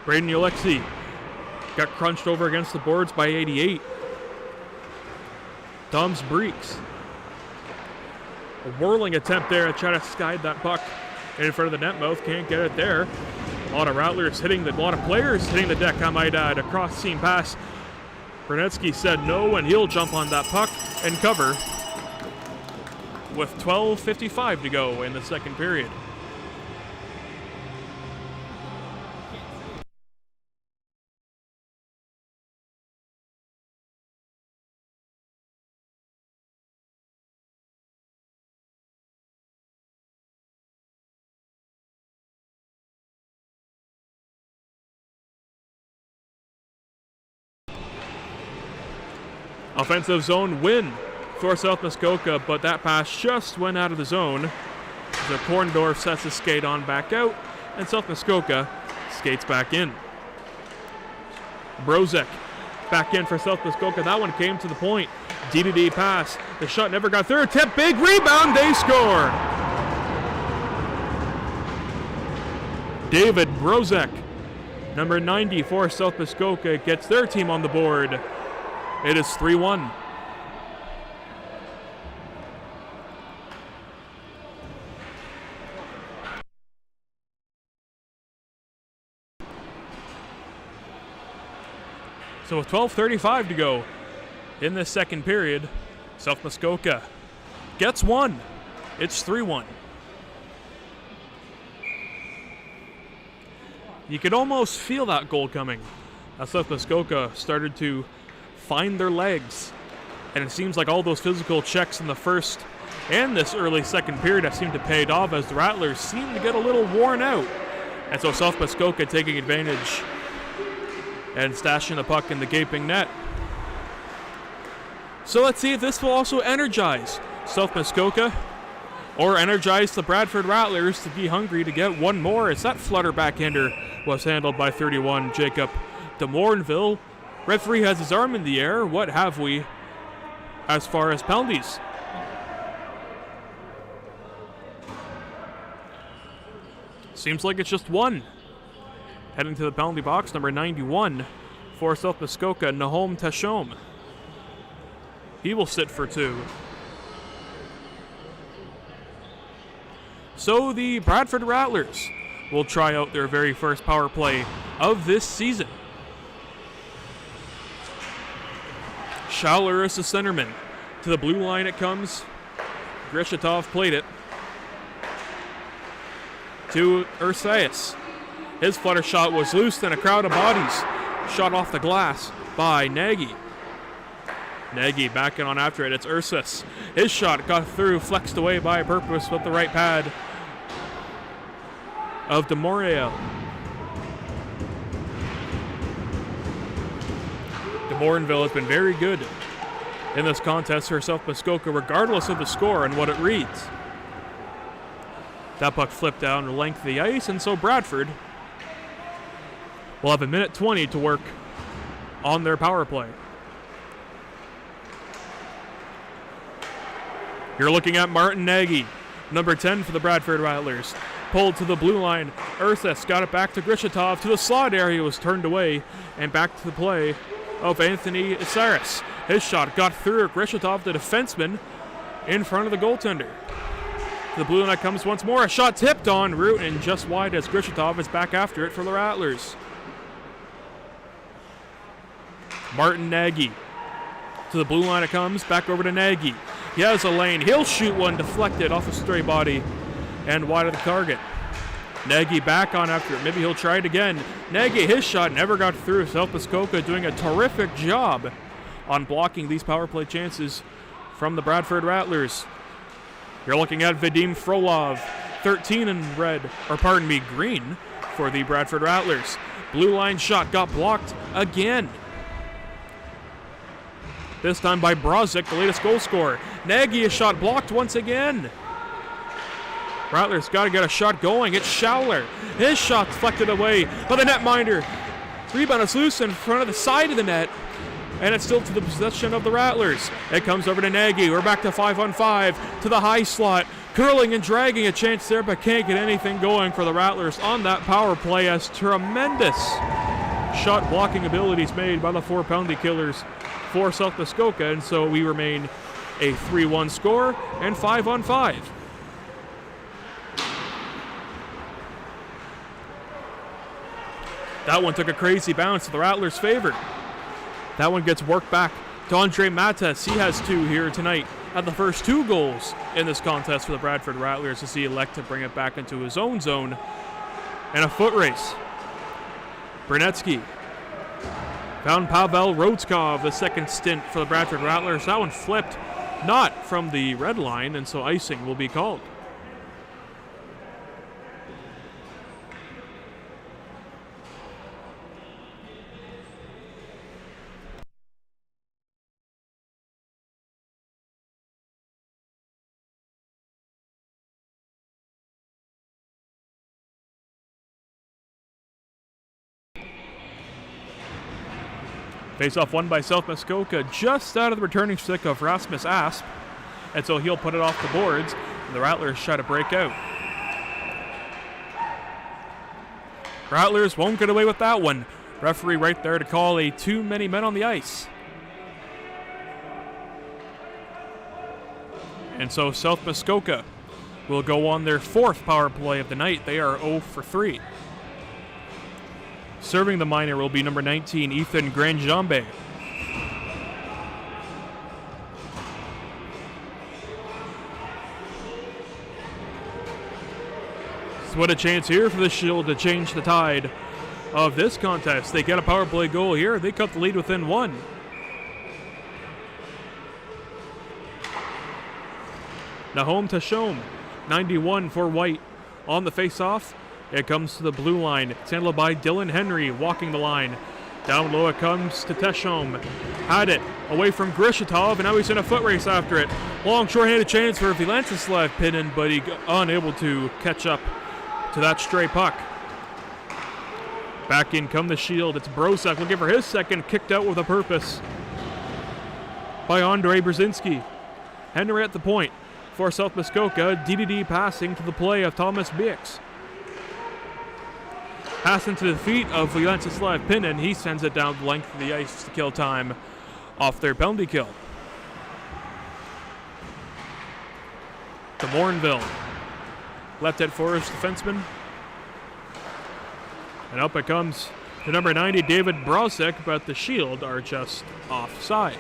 Braden Alexi got crunched over against the boards by 88. Doms Breeks. A whirling attempt there to try to skide that puck in front of the net mouth. Can't get it there. A lot of Rattlers hitting a lot of players hitting the deck, I might add. A cross-seam pass. Brunetsky said no, and he'll jump on that puck and cover with 12:55 to go in the second period. Offensive zone win for South Muskoka, but that pass just went out of the zone. The Korndorf sets the skate on back out, and South Muskoka skates back in. Brozek back in for South Muskoka. That one came to the point. DDD pass. The shot never got through. Tip, big rebound. They score. David Brozek, number 90 for South Muskoka, gets their team on the board. It is 3-1. So with 12:35 to go in this second period, South Muskoka gets one. It's 3-1. You could almost feel that goal coming. South Muskoka started to find their legs, and it seems like all those physical checks in the first and this early second period have seemed to pay off as the Rattlers seem to get a little worn out. And so South Muskoka taking advantage and stashing the puck in the gaping net. So let's see if this will also energize South Muskoka or energize the Bradford Rattlers to be hungry to get one more, as that flutter backhander was handled by 31 Jacob de Morinville. Referee has his arm in the air. What have we as far as penalties? Seems like it's just one. Heading to the penalty box, number 91 for South Muskoka, Nahom Teshom. He will sit for two. So the Bradford Rattlers will try out their very first power play of this season. Schaller is the centerman. To the blue line it comes. Grishatov played it to Ursias. His flutter shot was loose, and a crowd of bodies shot off the glass by Nagy. Nagy backing on after it. It's Ursus. His shot got through, flexed away by purpose with the right pad of DeMoriel. Morinville has been very good in this contest for South Muskoka, regardless of the score and what it reads. That puck flipped down the length of the ice, and so Bradford will have 1:20 to work on their power play. You're looking at Martin Nagy, number 10 for the Bradford Rattlers. Pulled to the blue line. Ursus got it back to Grishatov. To the slot area, was turned away, and back to the play of Anthony Cyrus. His shot got through Grishatov, the defenseman, in front of the goaltender. The blue line comes once more. A shot tipped on route and just wide as Grishatov is back after it for the Rattlers. Martin Nagy. To the blue line it comes. Back over to Nagy. He has a lane. He'll shoot one deflected off a stray body and wide of the target. Nagy back on after it. Maybe he'll try it again. Nagy, his shot never got through. South Muskoka doing a terrific job on blocking these power play chances from the Bradford Rattlers. You're looking at Vadim Frolov, 13 in green for the Bradford Rattlers. Blue line shot got blocked again. This time by Brozic, the latest goal scorer. Nagy, a shot blocked once again. Rattlers got to get a shot going. It's Schauler. His shot deflected away by the netminder. Rebound is loose in front of the side of the net. And it's still to the possession of the Rattlers. It comes over to Nagy. We're back to 5-on-5 to the high slot. Curling and dragging a chance there, but can't get anything going for the Rattlers on that power play as tremendous shot blocking abilities made by the 4-penalty killers for South Muskoka. And so we remain a 3-1 score and 5-on-5. That one took a crazy bounce to the Rattlers' favor. That one gets worked back to Andre Mattes. He has 2 here tonight. Had the first 2 goals in this contest for the Bradford Rattlers as he elect to bring it back into his own zone. And a foot race. Brunetsky found Pavel Rodskov, the second stint for the Bradford Rattlers. That one flipped not from the red line, and so icing will be called. Face-off won by South Muskoka just out of the returning stick of Rasmus Asp. And so he'll put it off the boards. And the Rattlers try to break out. Rattlers won't get away with that one. Referee right there to call a too many men on the ice. And so South Muskoka will go on their 4th power play of the night. They are 0 for 3. Serving the minor will be number 19, Ethan Granjambe. So what a chance here for the Shield to change the tide of this contest. They get a power play goal here. They cut the lead within 1. Nahom Tashom, 91 for White on the face-off. It comes to the blue line. It's handled by Dylan Henry walking the line. Down low it comes to Teshom. Had it away from Grishatov, and now he's in a foot race after it. Long short-handed chance for Vilantislav Pinin, but he unable to catch up to that stray puck. Back in come the Shield. It's Brosak looking for his second, kicked out with a purpose by Andrei Brzezinski. Henry at the point for South Muskoka. DDD passing to the play of Thomas Bix. Pass into the feet of Vilantislav Pinin. He sends it down the length of the ice to kill time off their penalty kill. To Morinville. Left at Forest defenseman. And up it comes to number 90, David Brosek, but the Shield are just offside.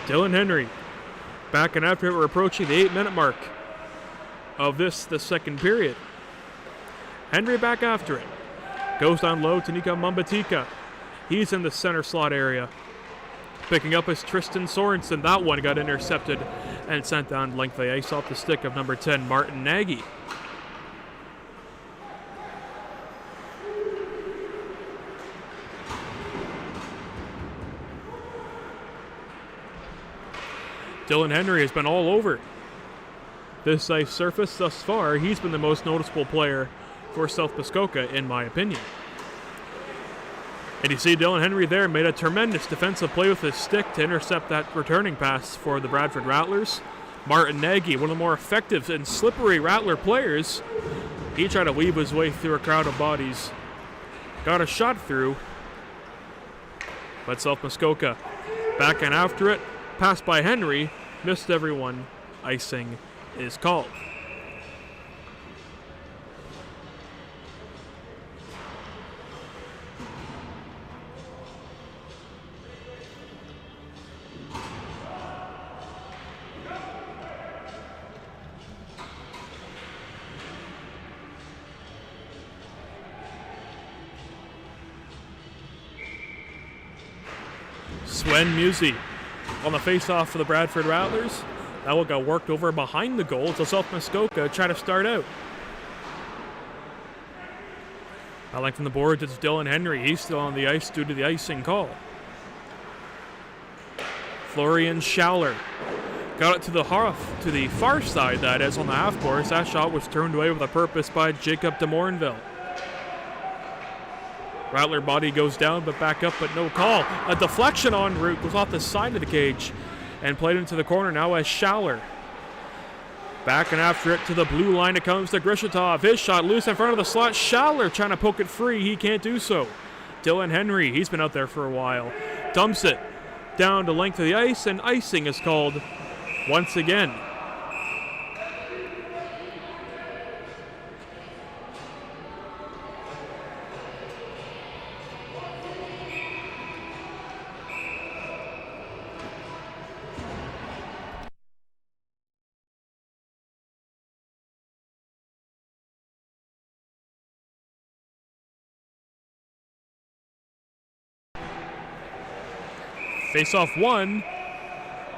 Dylan Henry back and after it. We're approaching the 8-minute mark of the second period. Henry back after it. Goes down low to Nika Mambatika. He's in the center slot area. Picking up is Tristan Sorensen. That one got intercepted and sent down length of the ice off the stick of number 10, Martin Nagy. Dylan Henry has been all over this ice surface thus far. He's been the most noticeable player for South Muskoka, in my opinion. And you see Dylan Henry there made a tremendous defensive play with his stick to intercept that returning pass for the Bradford Rattlers. Martin Nagy, one of the more effective and slippery Rattler players, he tried to weave his way through a crowd of bodies. Got a shot through, but South Muskoka back and after it. Pass by Henry, missed everyone. Icing is called. Sven Musi on the face-off for the Bradford Rattlers. That will get worked over behind the goal, so South Muskoka try to start out. Battling from the boards, it's Dylan Henry. He's still on the ice due to the icing call. Florian Schauler got it to the far side, that is, on the half course. That shot was turned away with a purpose by Jacob de Morinville. Rattler body goes down, but back up, but no call. A deflection en route was off the side of the cage and played into the corner now as Schauler. Back and after it to the blue line, it comes to Grishitov. His shot loose in front of the slot. Schauler trying to poke it free. He can't do so. Dylan Henry, he's been out there for a while. Dumps it down to length of the ice, and icing is called once again. Face-off won,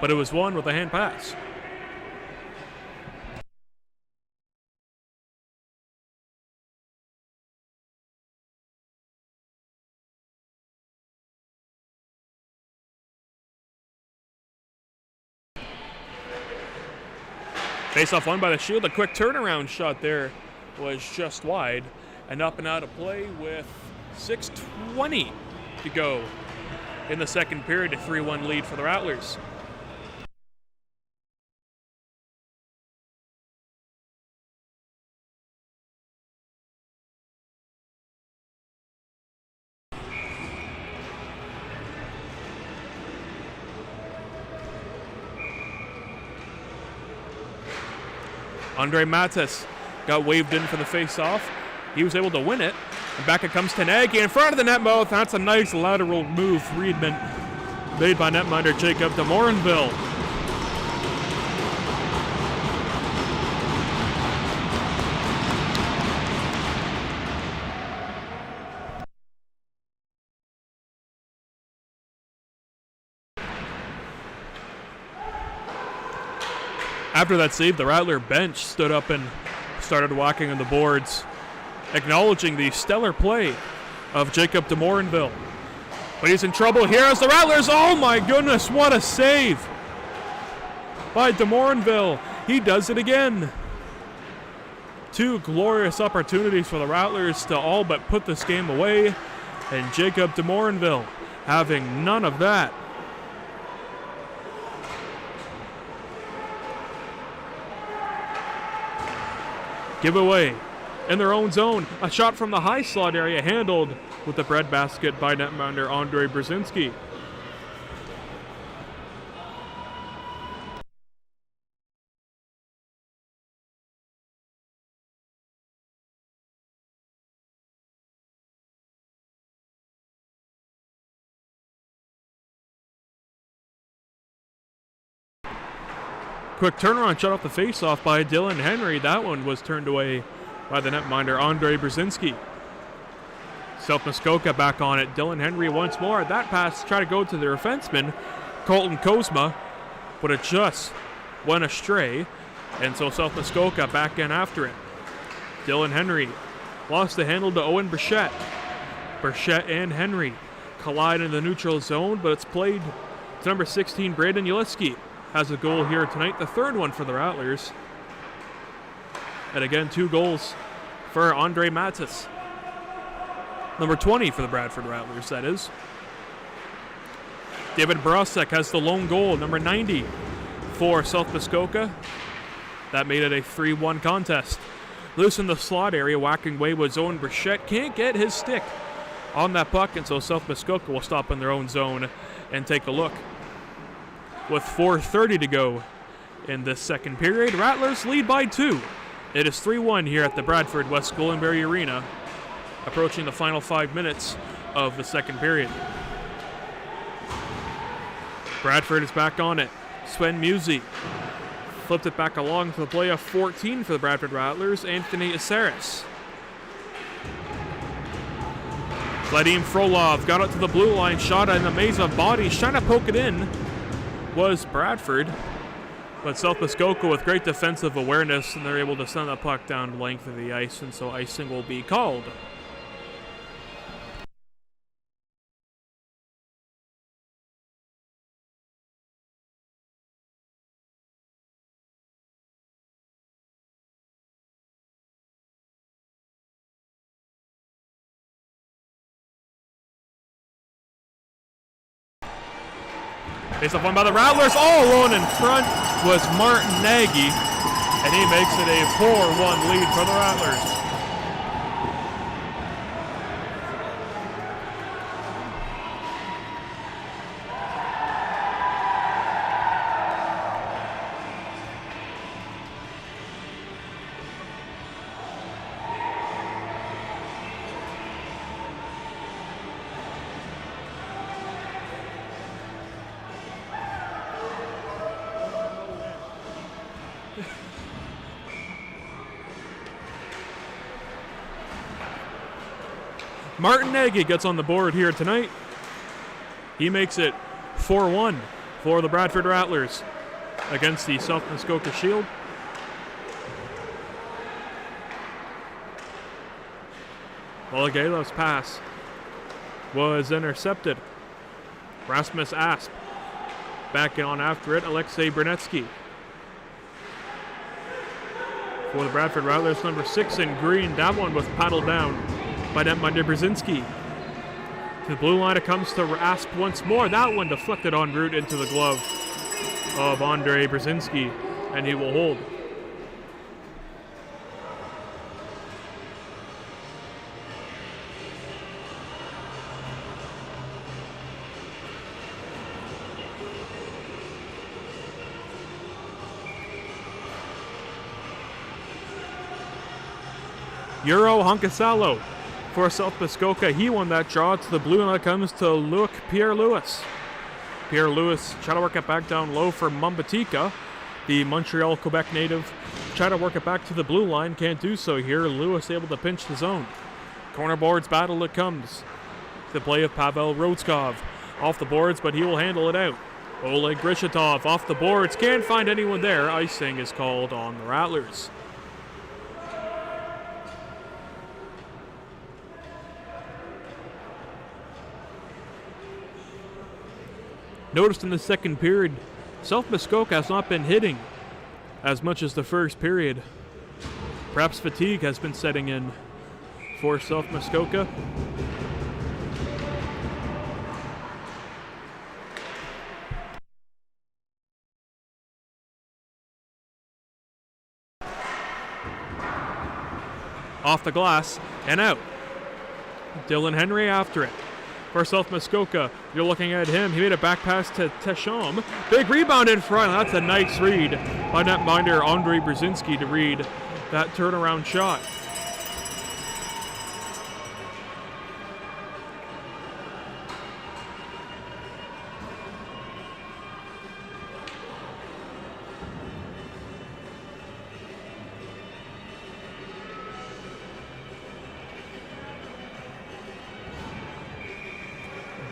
but it was won with a hand pass. Face-off won by the Shield. A quick turnaround shot there was just wide and up and out of play with 6:20 to go in the second period. A 3-1 lead for the Rattlers. Andre Mattes got waved in for the face-off. He was able to win it. And back it comes to Nagy in front of the net mouth. That's a nice lateral move. Friedman made by netminder Jacob de Morinville. After that save, the Rattler bench stood up and started walking on the boards, acknowledging the stellar play of Jacob de Morinville. But he's in trouble here as the Rattlers, oh my goodness, what a save by de Morinville. He does it again. Two glorious opportunities for the Rattlers to all but put this game away, and Jacob de Morinville having none of that. Giveaway in their own zone. A shot from the high slot area handled with the breadbasket by netminder Andrei Brzezinski. Quick turnaround shot off the face-off by Dylan Henry. That one was turned away by the netminder Andrei Brzezinski. South Muskoka back on it. Dylan Henry once more. That pass tried to go to their defenseman, Colton Kozma, but it just went astray. And so South Muskoka back in after it. Dylan Henry lost the handle to Owen Burchett. Burchett and Henry collide in the neutral zone, but it's played to number 16, Braden Uliski. Has a goal here tonight, the third one for the Rattlers. And again, 2 goals for Andre Mattes. Number 20 for the Bradford Rattlers, that is. David Brosek has the lone goal, number 90 for South Muskoka. That made it a 3-1 contest. Loose in the slot area, whacking away with Owen Burchett. Can't get his stick on that puck, and so South Muskoka will stop in their own zone and take a look. With 4:30 to go in this second period, Rattlers lead by 2. It is 3-1 here at the Bradford West Goldenberry Arena, approaching the final 5 minutes of the second period. Bradford is back on it. Sven Musi flipped it back along to the play of 14 for the Bradford Rattlers, Anthony Aceris. Vadim Frolov got it to the blue line, shot in the maze of bodies, trying to poke it in was Bradford. But South Muskoka with great defensive awareness, and they're able to send the puck down the length of the ice, and so icing will be called. Face off one by the Rattlers. All alone in front was Martin Nagy, and he makes it a 4-1 lead for the Rattlers. Martin Nagy gets on the board here tonight. He makes it 4-1 for the Bradford Rattlers against the South Muskoka Shield. Volagailov's pass was intercepted. Rasmus Asp back on after it. Alexei Brunetsky. For the Bradford Rattlers, number 6 in green. That one was paddled down by netminder Brzezinski. To the blue line, it comes to Asp once more. That one deflected en route into the glove of Andrei Brzezinski, and he will hold. Euro Honkasalo for South Muskoka. He won that draw. To the blue, and it comes to Luke Pierre-Louis. Pierre-Louis try to work it back down low for Mumbatika, the Montreal, Quebec native. Try to work it back to the blue line. Can't do so here. Lewis able to pinch the zone. Corner boards battle it comes. The play of Pavel Rodskov. Off the boards, but he will handle it out. Oleg Grishatov off the boards. Can't find anyone there. Icing is called on the Rattlers. Noticed in the second period, South Muskoka has not been hitting as much as the first period. Perhaps fatigue has been setting in for South Muskoka. Off the glass and out. Dylan Henry after it. For South Muskoka, you're looking at him. He made a back pass to Teshom. Big rebound in front. That's a nice read by netminder Andrei Brzezinski to read that turnaround shot.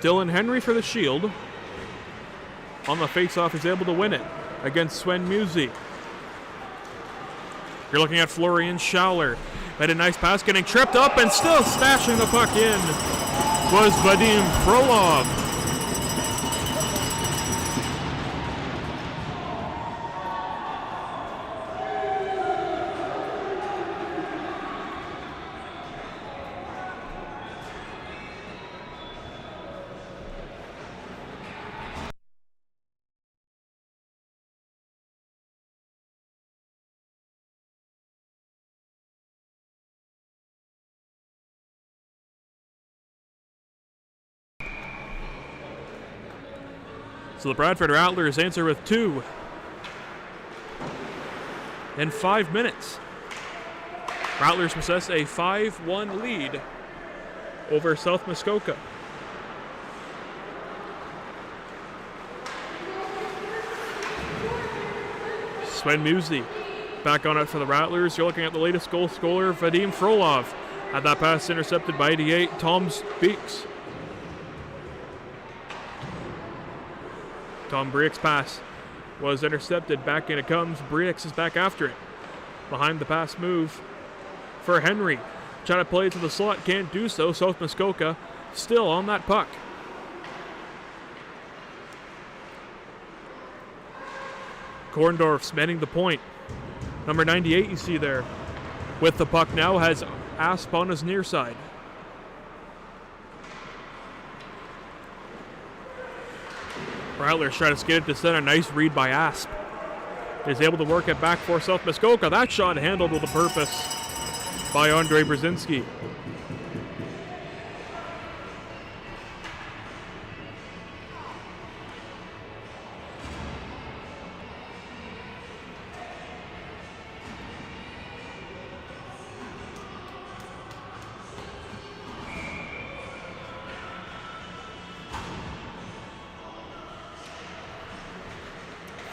Dylan Henry for the Shield. On the faceoff, is able to win it against Sven Musi. You're looking at Florian Schauler. Had a nice pass, getting tripped up and still stashing the puck in was Vadim Frolov. So the Bradford Rattlers answer with 2 in 5 minutes. Rattlers possess a 5-1 lead over South Muskoka. Sven Musi back on it for the Rattlers. You're looking at the latest goal scorer, Vadim Frolov. Had that pass intercepted by 88, Tom Beeks. Tom Briek's pass was intercepted. Back in it comes. Brieks is back after it. Behind the pass move for Henry. Trying to play to the slot, can't do so. South Muskoka still on that puck. Korndorf's manning the point. Number 98 you see there with the puck now has Asp on his near side. Rattlers try to skate it to center. Nice read by Asp. Is able to work it back for South Muskoka. That shot handled with a purpose by Andre Brzezinski.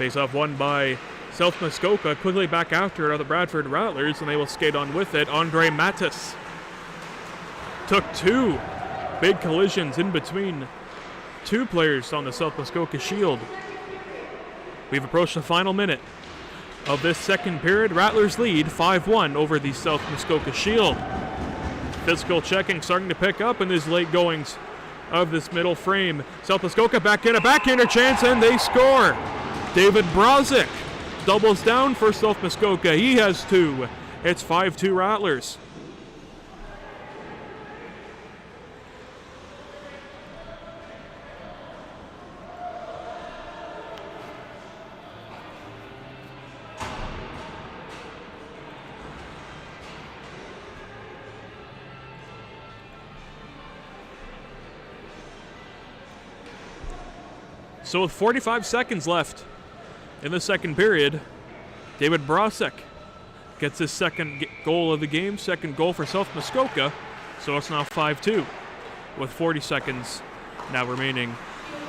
Face-off won by South Muskoka. Quickly back after it are the Bradford Rattlers, and they will skate on with it. Andre Mattis took two big collisions in between two players on the South Muskoka Shield. We've approached the final minute of this second period. Rattlers lead 5-1 over the South Muskoka Shield. Physical checking starting to pick up in these late goings of this middle frame. South Muskoka back in a backhander chance, and they score. David Brozic doubles down for South Muskoka. He has two. It's 5-2 Rattlers. So with 45 seconds left in the second period, David Brosek gets his second goal of the game, second goal for South Muskoka. So it's now 5-2 with 40 seconds now remaining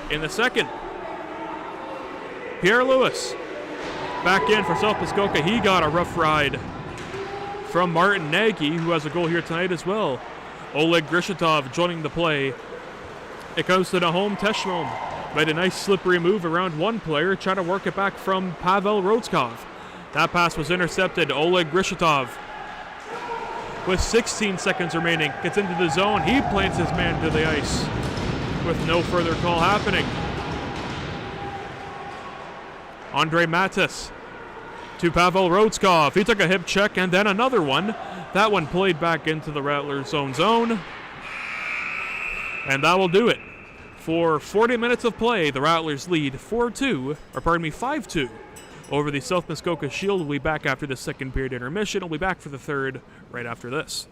in the second. Pierre Lewis back in for South Muskoka. He got a rough ride from Martin Nagy, who has a goal here tonight as well. Oleg Grishatov joining the play. It goes to Nahom Teshmom. Made a nice slippery move around one player, trying to work it back from Pavel Rodskov. That pass was intercepted. Oleg Grishatov, with 16 seconds remaining, gets into the zone. He plants his man to the ice with no further call happening. Andre Mattis to Pavel Rodskov. He took a hip check and then another one. That one played back into the Rattlers' own zone. And that will do it. For 40 minutes of play, the Rattlers lead 5-2 over the South Muskoka Shield. We'll be back after the second period intermission. We'll be back for the third right after this.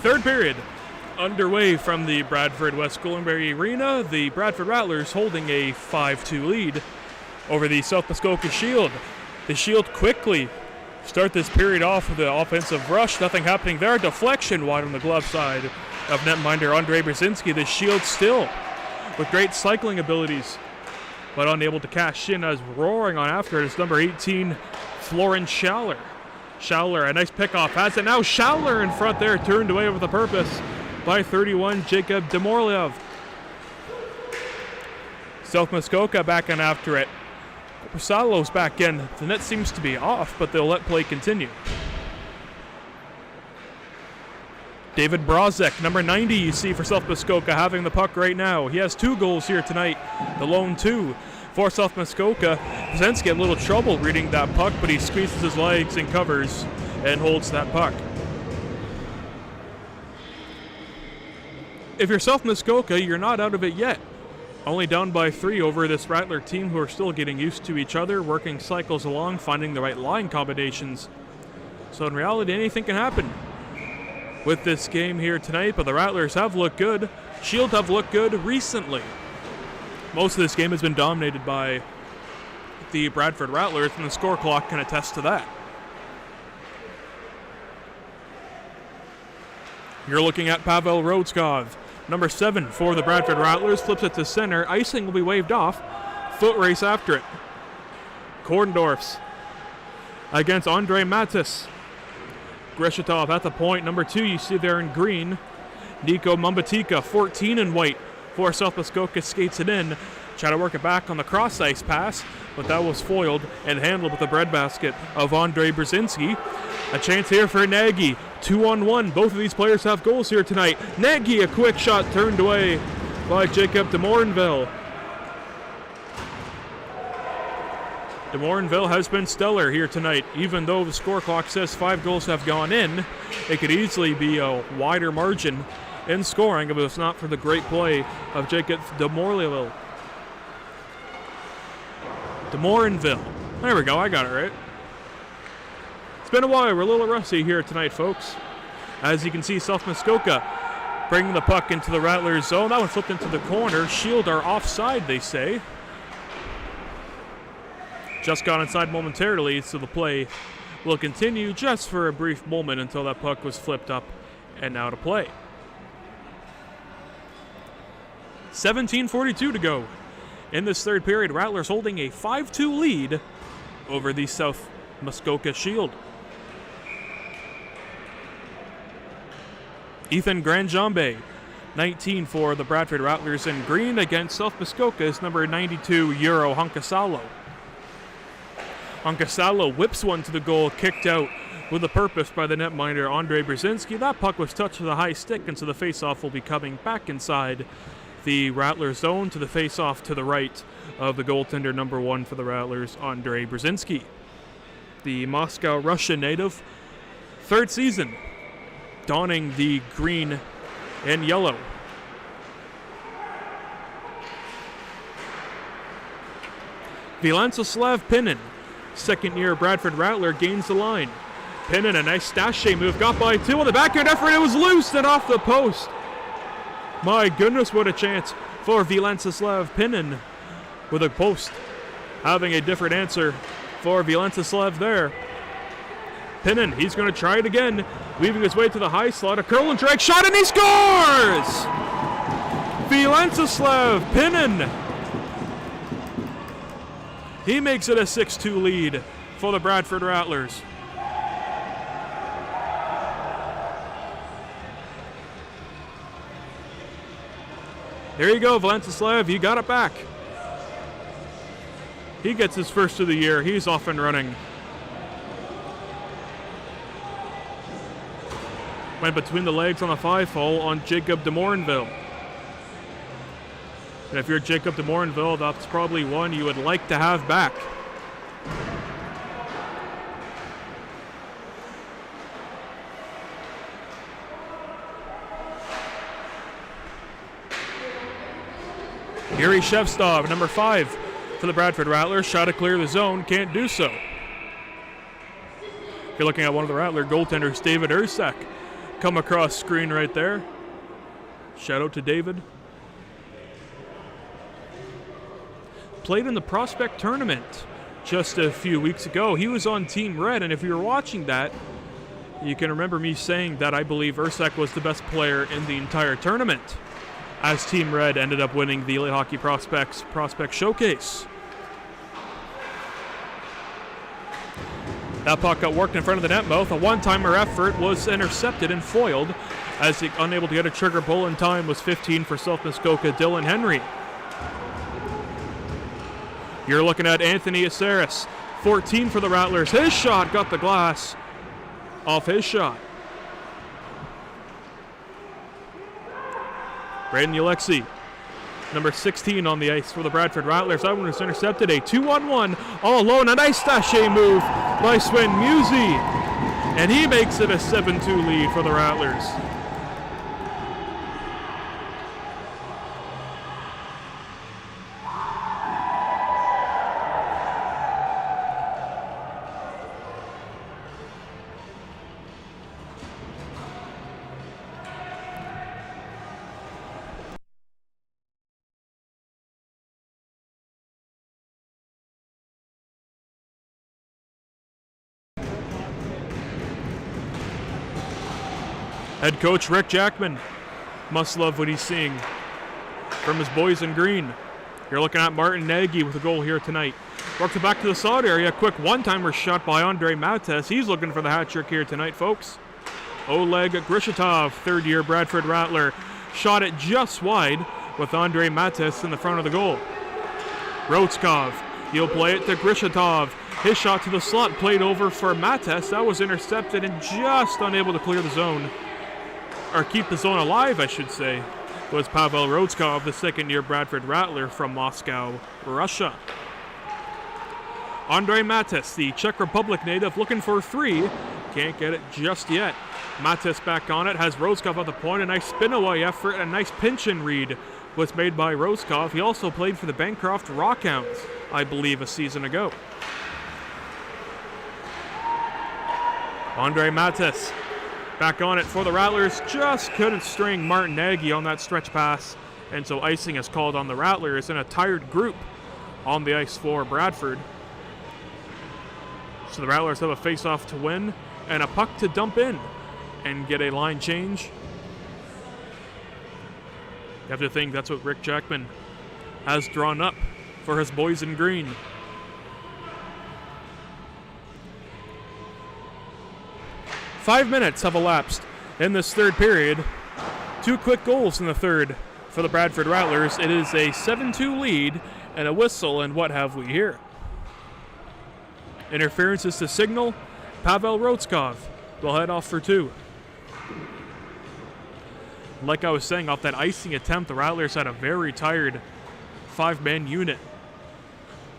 Third period underway from the Bradford West Goldenberry Arena. The Bradford Rattlers holding a 5-2 lead over the South Muskoka Shield. The Shield quickly start this period off with the offensive rush. Nothing happening there. Deflection wide on the glove side of netminder Andre Brzezinski. The Shield still with great cycling abilities, but unable to cash in, as roaring on after it is number 18, Florence Schaller. Schaller, a nice pickoff, has it now. Schaller in front there, turned away with a purpose by 31, Jacob Demorlev. South Muskoka back in after it. Salo's back in. The net seems to be off, but they'll let play continue. David Brazek, number 90, you see for South Muskoka, having the puck right now. He has 2 goals here tonight, the lone 2 for South Muskoka. Brzezinski had a little trouble reading that puck, but he squeezes his legs and covers and holds that puck. If you're South Muskoka, you're not out of it yet. Only down by 3 over this Rattler team, who are still getting used to each other, working cycles along, finding the right line combinations. So in reality, anything can happen with this game here tonight, but the Rattlers have looked good. Shield have looked good recently. Most of this game has been dominated by the Bradford Rattlers, and the score clock can attest to that. You're looking at Pavel Rodskov, number 7 for the Bradford Rattlers, flips it to center. Icing will be waved off. Foot race after it. Korndorfs against Andre Matis. Greshetov at the point. Number 2 you see there in green. Nico Mumbatika, 14 in white for South Muskoka, skates it in. Try to work it back on the cross ice pass, but that was foiled and handled with the breadbasket of Andre Brzezinski. A chance here for Nagy. 2-on-1. Both of these players have goals here tonight. Nagy, a quick shot turned away by Jacob de Morinville. De Morinville has been stellar here tonight. Even though the score clock says 5 goals have gone in, it could easily be a wider margin in scoring if it's not for the great play of Jacob de Morinville. De Morinville. There we go, I got it right. It's been a while, we're a little rusty here tonight, folks. As you can see, South Muskoka bringing the puck into the Rattlers zone. That one flipped into the corner. Shield are offside, they say. Just got inside momentarily, so the play will continue just for a brief moment until that puck was flipped up and out of play. 17:42 to go in this third period. Rattlers holding a 5-2 lead over the South Muskoka Shield. Ethan Granjambe, 19 for the Bradford Rattlers in green, against South Muskoka's number 92, Euro Honkasalo. Honkasalo whips one to the goal, kicked out with a purpose by the netminder Andre Brzezinski. That puck was touched with a high stick, and so the faceoff will be coming back inside the Rattlers zone to the faceoff to the right of the goaltender number 1 for the Rattlers, Andre Brzezinski. The Moscow Russian native, 3rd season, donning the green and yellow. Vilanslav Pinin, 2nd-year Bradford Rattler, gains the line. Pinin, a nice stashay move, got by 2 on the backhand effort. It was loose and off the post. My goodness, what a chance for Vilanslav Pinin with a post. Having a different answer for Vilanslav there. Pinin, he's going to try it again, weaving his way to the high slot. A curl and drag shot, and he scores! Vilanslav Pinin. He makes it a 6-2 lead for the Bradford Rattlers. There you go, Vilanslav, you got it back. He gets his first of the year. He's off and running. Went between the legs on a 5-hole on Jacob de Morinville. And if you're Jacob de Morinville, that's probably one you would like to have back. Yuri Shevstov, number 5 for the Bradford Rattlers. Shot to clear the zone, can't do so. If you're looking at one of the Rattler goaltenders, David Ursak, come across screen right there. Shout out to David. Played in the Prospect Tournament just a few weeks ago. He was on Team Red, and if you were watching that, you can remember me saying that I believe Ursak was the best player in the entire tournament, as Team Red ended up winning the Elite Hockey Prospects Prospect Showcase. That puck got worked in front of the net mouth. A one-timer effort was intercepted and foiled, as he, unable to get a trigger pull in time, was 15 for South Muskoka, Dylan Henry. You're looking at Anthony Aceris, 14 for the Rattlers. His shot got the glass off his shot. Braden Alexi, number 16 on the ice for the Bradford Rattlers. That one was intercepted. A 2-on-1 all alone. A nice sachet move by Sven Musi. And he makes it a 7-2 lead for the Rattlers. Head coach Rick Jackman must love what he's seeing from his boys in green. You're looking at Martin Nagy with a goal here tonight. Works it back to the side area. Quick one-timer shot by Andre Mates. He's looking for the hat trick here tonight, folks. Oleg Grishatov, third-year Bradford Rattler, shot it just wide with Andre Mates in the front of the goal. Rotskov, he'll play it to Grishatov. His shot to the slot played over for Mates. That was intercepted and just unable to clear the zone. Or keep the zone alive, I should say, was Pavel Rotskov, the second-year Bradford Rattler from Moscow, Russia. Andre Mates, the Czech Republic native, looking for three. Can't get it just yet. Mates back on it, has Rotskov at the point. A nice spin-away effort, a nice pinch-and read was made by Rotskov. He also played for the Bancroft Rockhounds, I believe, a season ago. Andre Mates back on it for the Rattlers. Just couldn't string Martin Nagy on that stretch pass, and so icing is called on the Rattlers in a tired group on the ice for Bradford. So the Rattlers have a face-off to win and a puck to dump in and get a line change. You have to think that's what Rick Jackman has drawn up for his boys in green. Five minutes have elapsed in this third period. Two quick goals in the third for the Bradford Rattlers. It is a 7-2 lead and a whistle, and what have we here? Interference is to signal. Pavel Rotskov will head off for two. Like I was saying, off that icing attempt, the Rattlers had a very tired five-man unit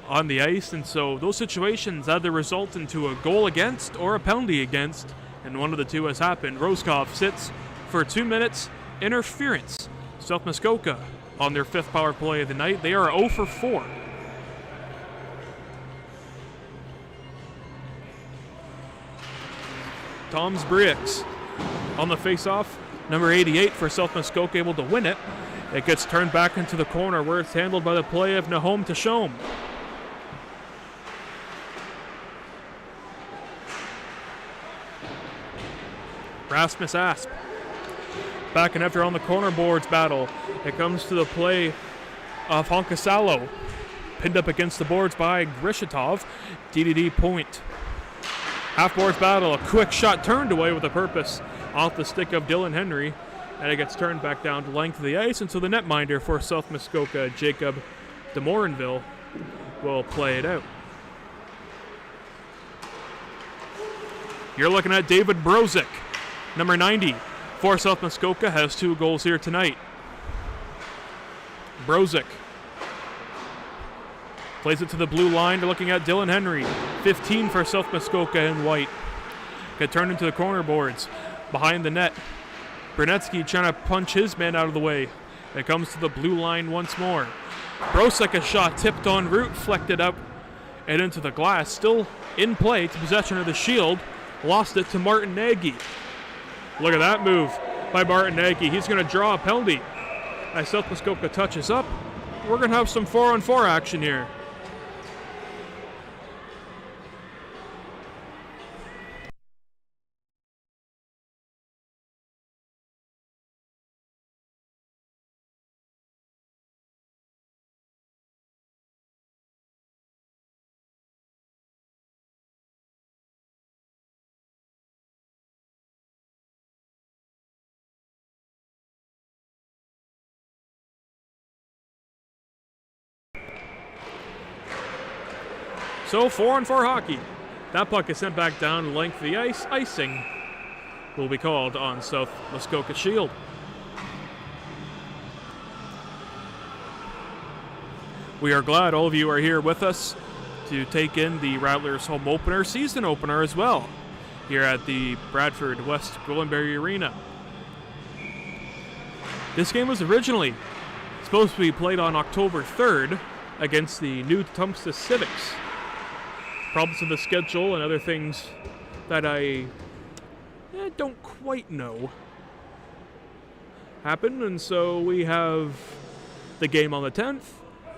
on the ice, and so those situations either result into a goal against or a penalty against, and one of the two has happened. Rotskov sits for 2 minutes. Interference. South Muskoka on their fifth power play of the night. They are 0 for 4. Toms Briex on the face-off. Number 88 for South Muskoka, able to win it. It gets turned back into the corner where it's handled by the play of Nahom Tashom. Rasmus Asp back and after on the corner boards battle. It comes to the play of Honkasalo, pinned up against the boards by Grishatov. DDD point. Half boards battle, a quick shot turned away with a purpose off the stick of Dylan Henry, and it gets turned back down to length of the ice, and so the netminder for South Muskoka, Jacob de Morinville, will play it out. You're looking at David Brozic, number 90 for South Muskoka, has 2 goals here tonight. Brozic plays it to the blue line. They're looking at Dylan Henry, 15 for South Muskoka in white. Get turned into the corner boards. Behind the net, Brunetsky trying to punch his man out of the way. It comes to the blue line once more. Brozic, a shot tipped en route, flecked up and into the glass. Still in play to possession of the shield. Lost it to Martin Nagy. Look at that move by Martin Nagy. He's going to draw a penalty. As South Muskoka touches up, we're going to have some 4-on-4 action here. So 4-on-4 hockey. That puck is sent back down the length of the ice. Icing will be called on South Muskoka Shield. We are glad all of you are here with us to take in the Rattlers home opener, season opener as well, here at the Bradford West Goldenberry Arena. This game was originally supposed to be played on October 3rd against the New Tecumseh Civics. Problems with the schedule and other things that I don't quite know happened, and so we have the game on the 10th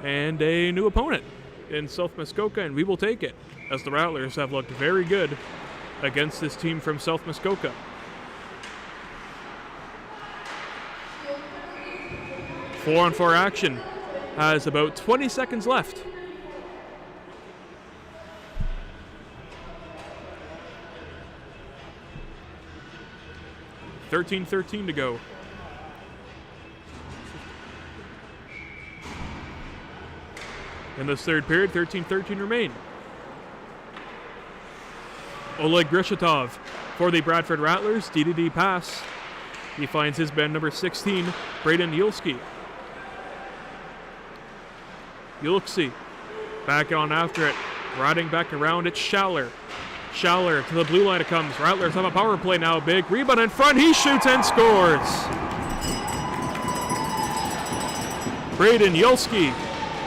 and a new opponent in South Muskoka, and we will take it, as the Rattlers have looked very good against this team from South Muskoka. Four-on-four action has about 20 seconds left. .13 to go. In this third period, 13-13 remain. Oleg Grishatov for the Bradford Rattlers. DDD pass. He finds his man number 16, Braden Yulski. Yulksi back on after it. Riding back around, it's Schaller. Schaller to the blue line it comes. Rattlers have a power play now. Big rebound in front. He shoots and scores. Braden Yulski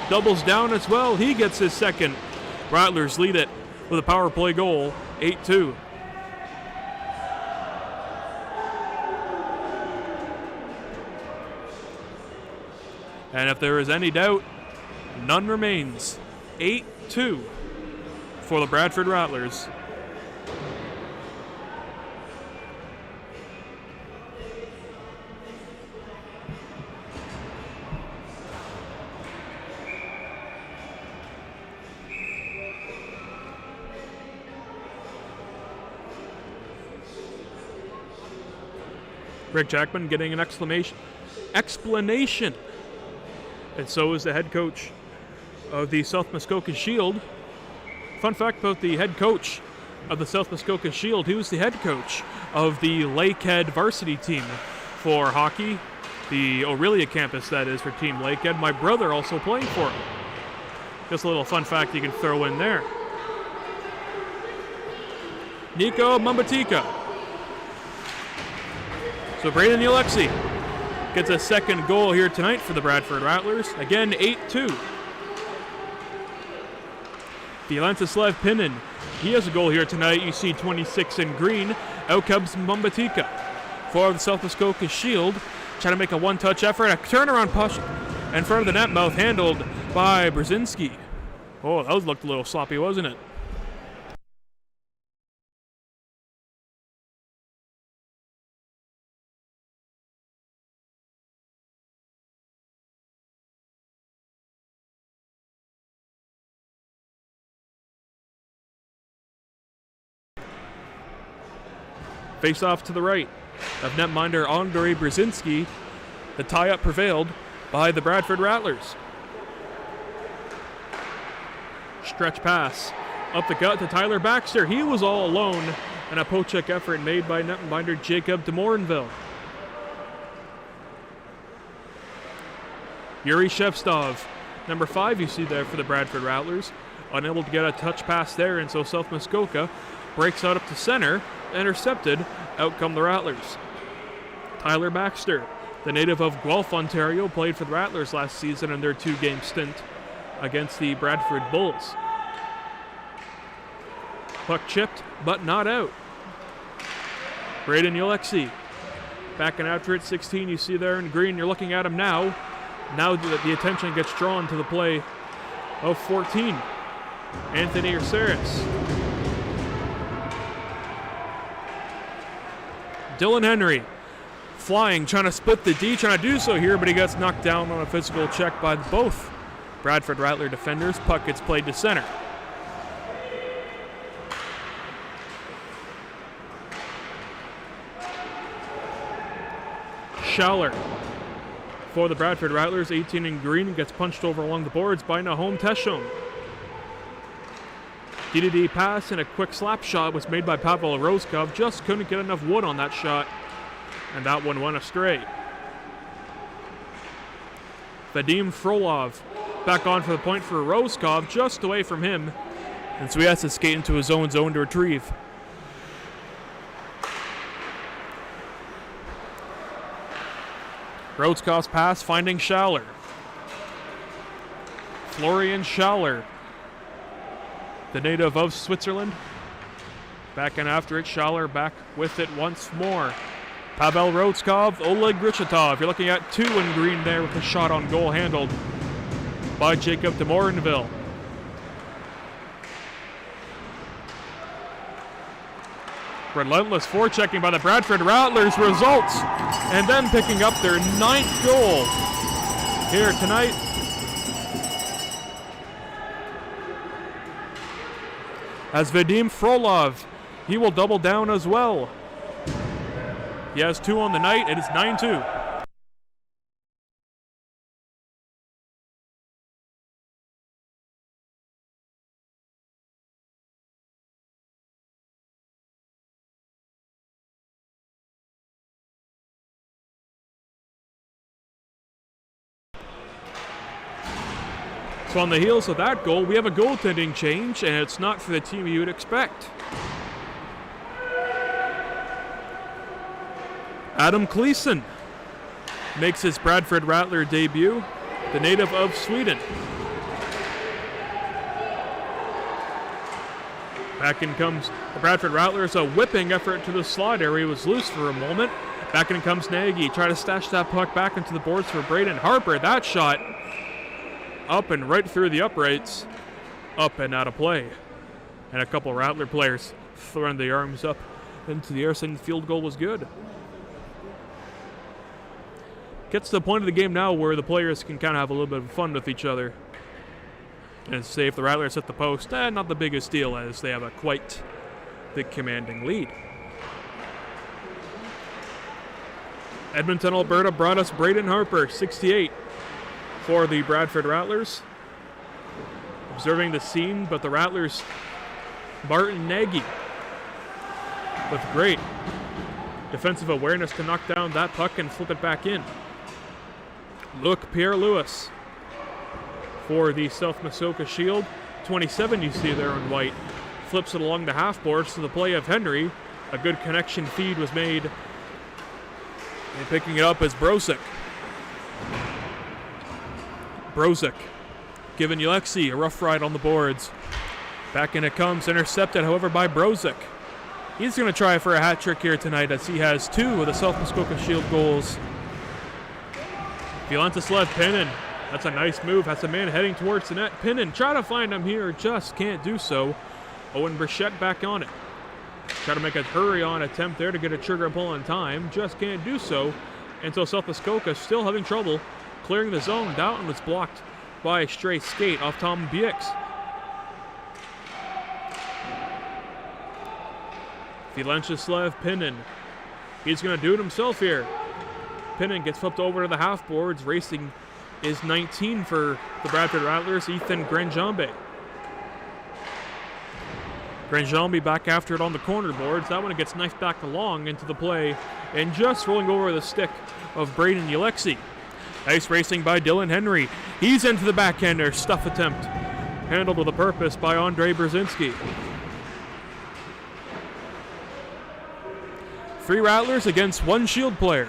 doubles down as well. He gets his second. Rattlers lead it with a power play goal, 8-2. And if there is any doubt, none remains. 8-2 for the Bradford Rattlers. Rick Jackman getting an explanation. And so is the head coach of the South Muskoka Shield. Fun fact about the head coach of the South Muskoka Shield, he was the head coach of the Lakehead varsity team for hockey, the Aurelia campus, that is, for Team Lakehead. My brother also playing for him. Just a little fun fact you can throw in there. Nico Mumbatika. So Braden Yulexi gets a second goal here tonight for the Bradford Rattlers. Again, 8-2. Vyacheslav Pinin, he has a goal here tonight. You see 26 in green. Out comes Mumbatika for the South Muskoka Shield. Trying to make a one-touch effort. A turnaround push in front of the net mouth, handled by Brzezinski. Oh, that looked a little sloppy, wasn't it? Face off to the right of netminder Andrei Brzezinski. The tie-up prevailed by the Bradford Rattlers. Stretch pass up the gut to Tyler Baxter. He was all alone, and a poke-check effort made by netminder Jacob de Morinville. Yuri Shevstov, number 5 you see there for the Bradford Rattlers. Unable to get a touch pass there, and so South Muskoka breaks out up to center. Intercepted. Out come the Rattlers. Tyler Baxter, the native of Guelph, Ontario, played for the Rattlers last season in their 2-game stint against the Bradford Bulls. Puck chipped, but not out. Braden Yulexi Backing after it, 16 you see there in green. You're looking at him now. Now the attention gets drawn to the play of 14, Anthony Urceras. Dylan Henry flying, trying to split the D, trying to do so here, but he gets knocked down on a physical check by both Bradford Rattler defenders. Puck gets played to center. Schaller for the Bradford Rattlers, 18 in green, gets punched over along the boards by Nahom Teshon. DDD pass and a quick slap shot was made by Pavel Roskov. Just couldn't get enough wood on that shot, and that one went astray. Vadim Frolov back on for the point for Roskov, just away from him, and so he has to skate into his own zone to retrieve. Roskov's pass finding Schaller. Florian Schaller, the native of Switzerland. Back in after it, Schaller back with it once more. Pavel Rostov, Oleg Grichatov. You're looking at 2 in green there with a shot on goal handled by Jacob de Morinville. Relentless forechecking by the Bradford Rattlers results, and then picking up their 9th goal here tonight. As Vadim Frolov, he will double down as well. He has 2 on the night, and it's 9-2. So on the heels of that goal, we have a goaltending change, and it's not for the team you would expect. Adam Kleeson makes his Bradford Rattler debut, the native of Sweden. Back in comes the Bradford Rattlers, a whipping effort to the slot area. He was loose for a moment. Back in comes Nagy, try to stash that puck back into the boards for Braden Harper. That shot up and right through the uprights, up and out of play. And a couple Rattler players throwing their arms up into the air, saying the field goal was good. Gets to the point of the game now where the players can kind of have a little bit of fun with each other. And say if the Rattlers hit the post, not the biggest deal, as they have a quite the commanding lead. Edmonton, Alberta brought us Braden Harper, 68 for the Bradford Rattlers. Observing the scene, but the Rattlers, Martin Nagy with great defensive awareness to knock down that puck and flip it back in. Luc Pierre-Louis for the South Muskoka Shield. 27 you see there in white. Flips it along the half boards to the play of Henry. A good connection feed was made. And picking it up is Brozek. Brozek giving Alexi a rough ride on the boards. Back in it comes, intercepted however by Brozek. He's going to try for a hat trick here tonight, as he has 2 of the South Muskoka Shield goals. Vyacheslav Pinin, that's a nice move. Has a man heading towards the net. Pinin, try to find him here, just can't do so. Owen Brichette back on it. Try to make a hurry-on attempt there to get a trigger pull on time. Just can't do so. And so South Muskoka still having trouble clearing the zone. Doughton was blocked by a stray skate off Tom Biex. Vyacheslav Pinin, he's going to do it himself here. Pinin gets flipped over to the half boards. Racing is 19 for the Bradford Rattlers, Ethan Granjambe. Granjambe back after it on the corner boards. That one gets knifed back along into the play and just rolling over the stick of Braden Alexi. Nice racing by Dylan Henry. He's into the backhander. Stuff attempt. Handled with a purpose by Andre Brzezinski. 3 Rattlers against 1 Shield player.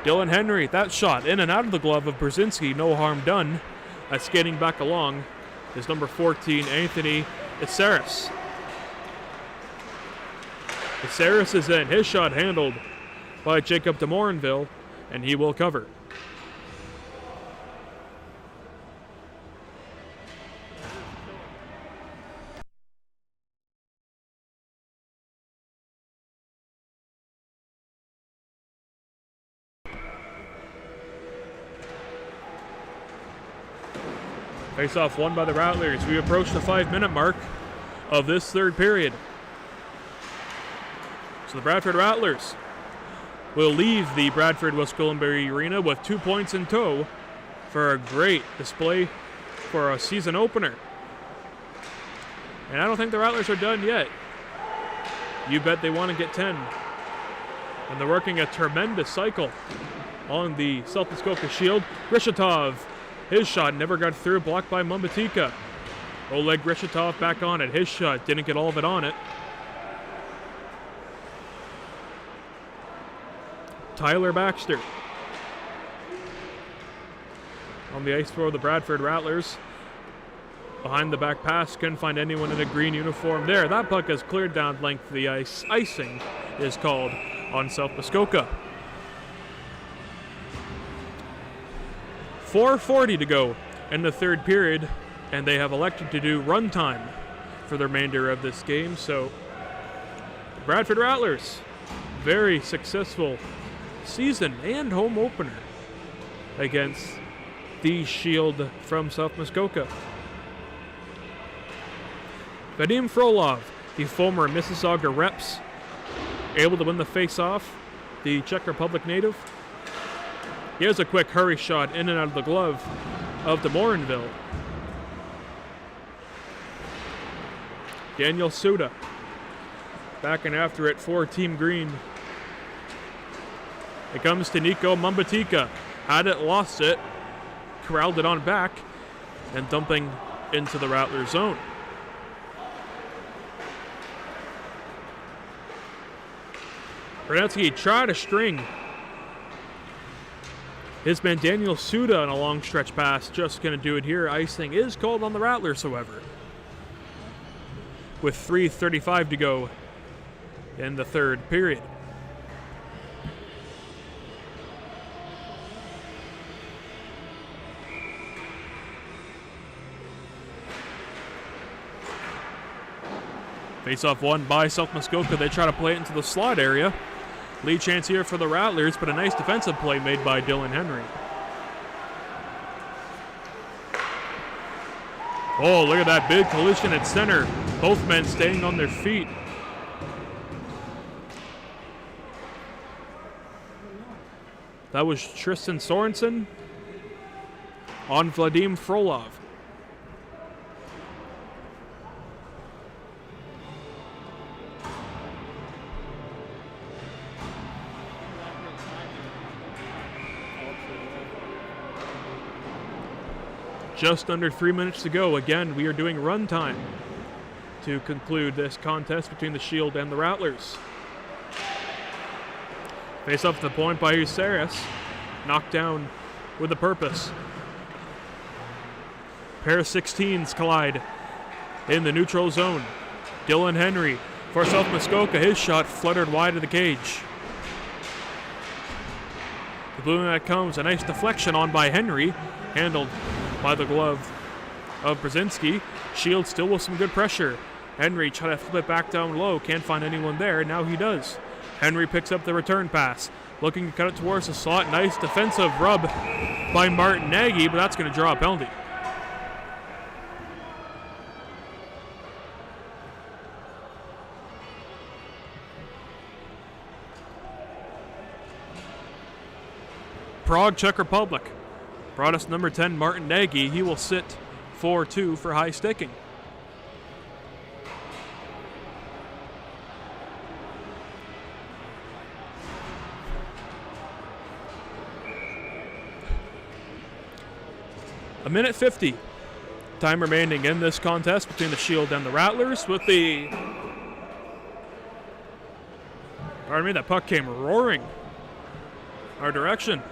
Dylan Henry, that shot in and out of the glove of Brzezinski, no harm done. That's skating back along is number 14, Anthony Urceras. Urceras is in, his shot handled by Jacob de Morinville, and he will cover. Face-off won by the Rattlers. We approach the 5-minute mark of this third period. So the Bradford Rattlers will leave the Bradford West-Gwillimbury Arena with 2 points in tow for a great display for a season opener. And I don't think the Rattlers are done yet. You bet they want to get 10. And they're working a tremendous cycle on the South Muskoka Shield. Grishatov, his shot never got through, blocked by Mumbatika. Oleg Grishatov back on it. His shot didn't get all of it on it. Tyler Baxter on the ice for the Bradford Rattlers. Behind the back pass, couldn't find anyone in a green uniform there. That puck has cleared down length of the ice. Icing is called on South Muskoka. 4:40 to go in the third period, and they have elected to do run time for the remainder of this game. So the Bradford Rattlers, very successful season and home opener against the Shield from South Muskoka. Vadim Frolov, the former Mississauga Reps, able to win the face-off, the Czech Republic native. Here's a quick hurry shot in and out of the glove of de Morinville. Daniel Suda backing after it for Team Green. It comes to Nico Mumbatika. Had it, lost it, corralled it on back, and dumping into the Rattler zone. Bernetsky tried to string his man Daniel Suda on a long stretch pass. Just going to do it here. Icing is called on the Rattlers, however, with 3:35 to go in the third period. Face-off won by South Muskoka. They try to play it into the slot area. Lead chance here for the Rattlers, but a nice defensive play made by Dylan Henry. Oh, look at that big collision at center. Both men staying on their feet. That was Tristan Sorensen on Vadim Frolov. Just under 3 minutes to go. Again, we are doing run time to conclude this contest between the Shield and the Rattlers. Face up to the point by Uceris. Knocked down with a purpose. Pair of 16s collide in the neutral zone. Dylan Henry for South Muskoka. His shot fluttered wide of the cage. The blue net comes. A nice deflection on by Henry. Handled by the glove of Brzezinski. Shield still with some good pressure. Henry trying to flip it back down low. Can't find anyone there. Now he does. Henry picks up the return pass. Looking to cut it towards the slot. Nice defensive rub by Martin Nagy, but that's going to draw a penalty. Prague, Czech Republic. Brought us number 10, Martin Nagy. He will sit 4-2 for high sticking. A minute 50. Time remaining in this contest between the Shield and the Rattlers with the... Pardon me, that puck came roaring our direction.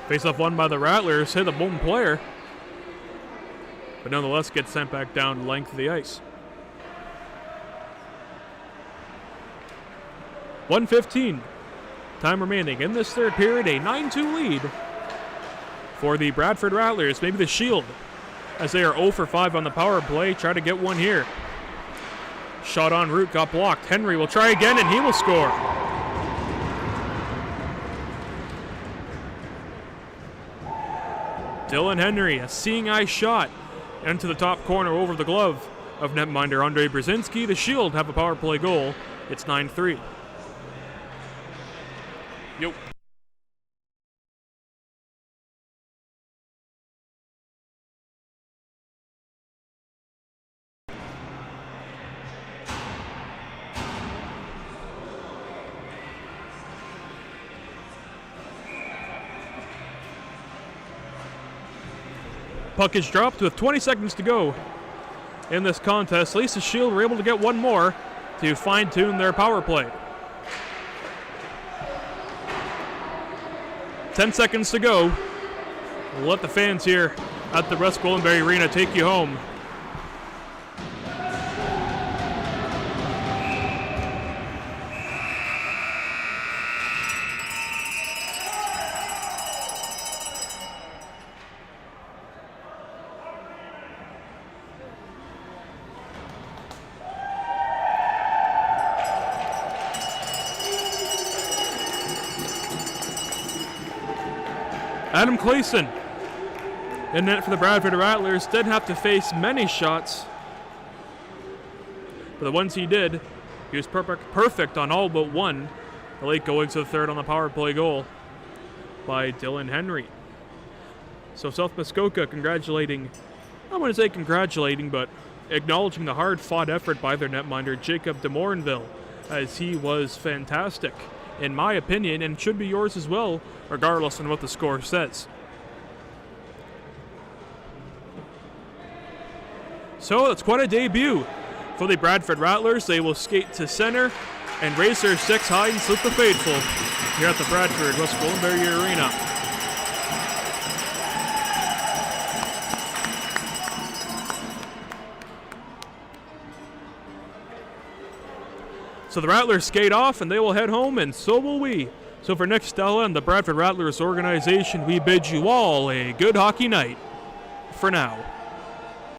Face-off won by the Rattlers, hit a home player, but nonetheless gets sent back down the length of the ice. 1:15 time remaining in this third period, a 9-2 lead for the Bradford Rattlers, maybe the Shield, as they are 0 for 5 on the power play. Try to get one here. Shot en route, got blocked. Henry will try again, and he will score. Dylan Henry, a seeing eye shot into the top corner over the glove of netminder Andre Brzezinski. The Shield have a power play goal. It's 9-3. Yo. Puck is dropped with 20 seconds to go in this contest. At least the Shield were able to get one more to fine-tune their power play. 10 seconds to go. We'll let the fans here at the Rusk Goldenberry Arena take you home. Adam Clayson in net for the Bradford Rattlers. Didn't have to face many shots, but the ones he did, he was perfect on all but one. The late going to the third on the power play goal by Dylan Henry. So South Muskoka congratulating, I wouldn't say congratulating, but acknowledging the hard-fought effort by their netminder, Jacob de Morinville, as he was fantastic, in my opinion, and should be yours as well, regardless of what the score says. So that's quite a debut for the Bradford Rattlers. They will skate to center and raise their sticks high and salute the faithful here at the Bradford Rusk Goldenberry Arena. So the Rattlers skate off and they will head home, and so will we. So for Nick Stella and the Bradford Rattlers organization, we bid you all a good hockey night for now.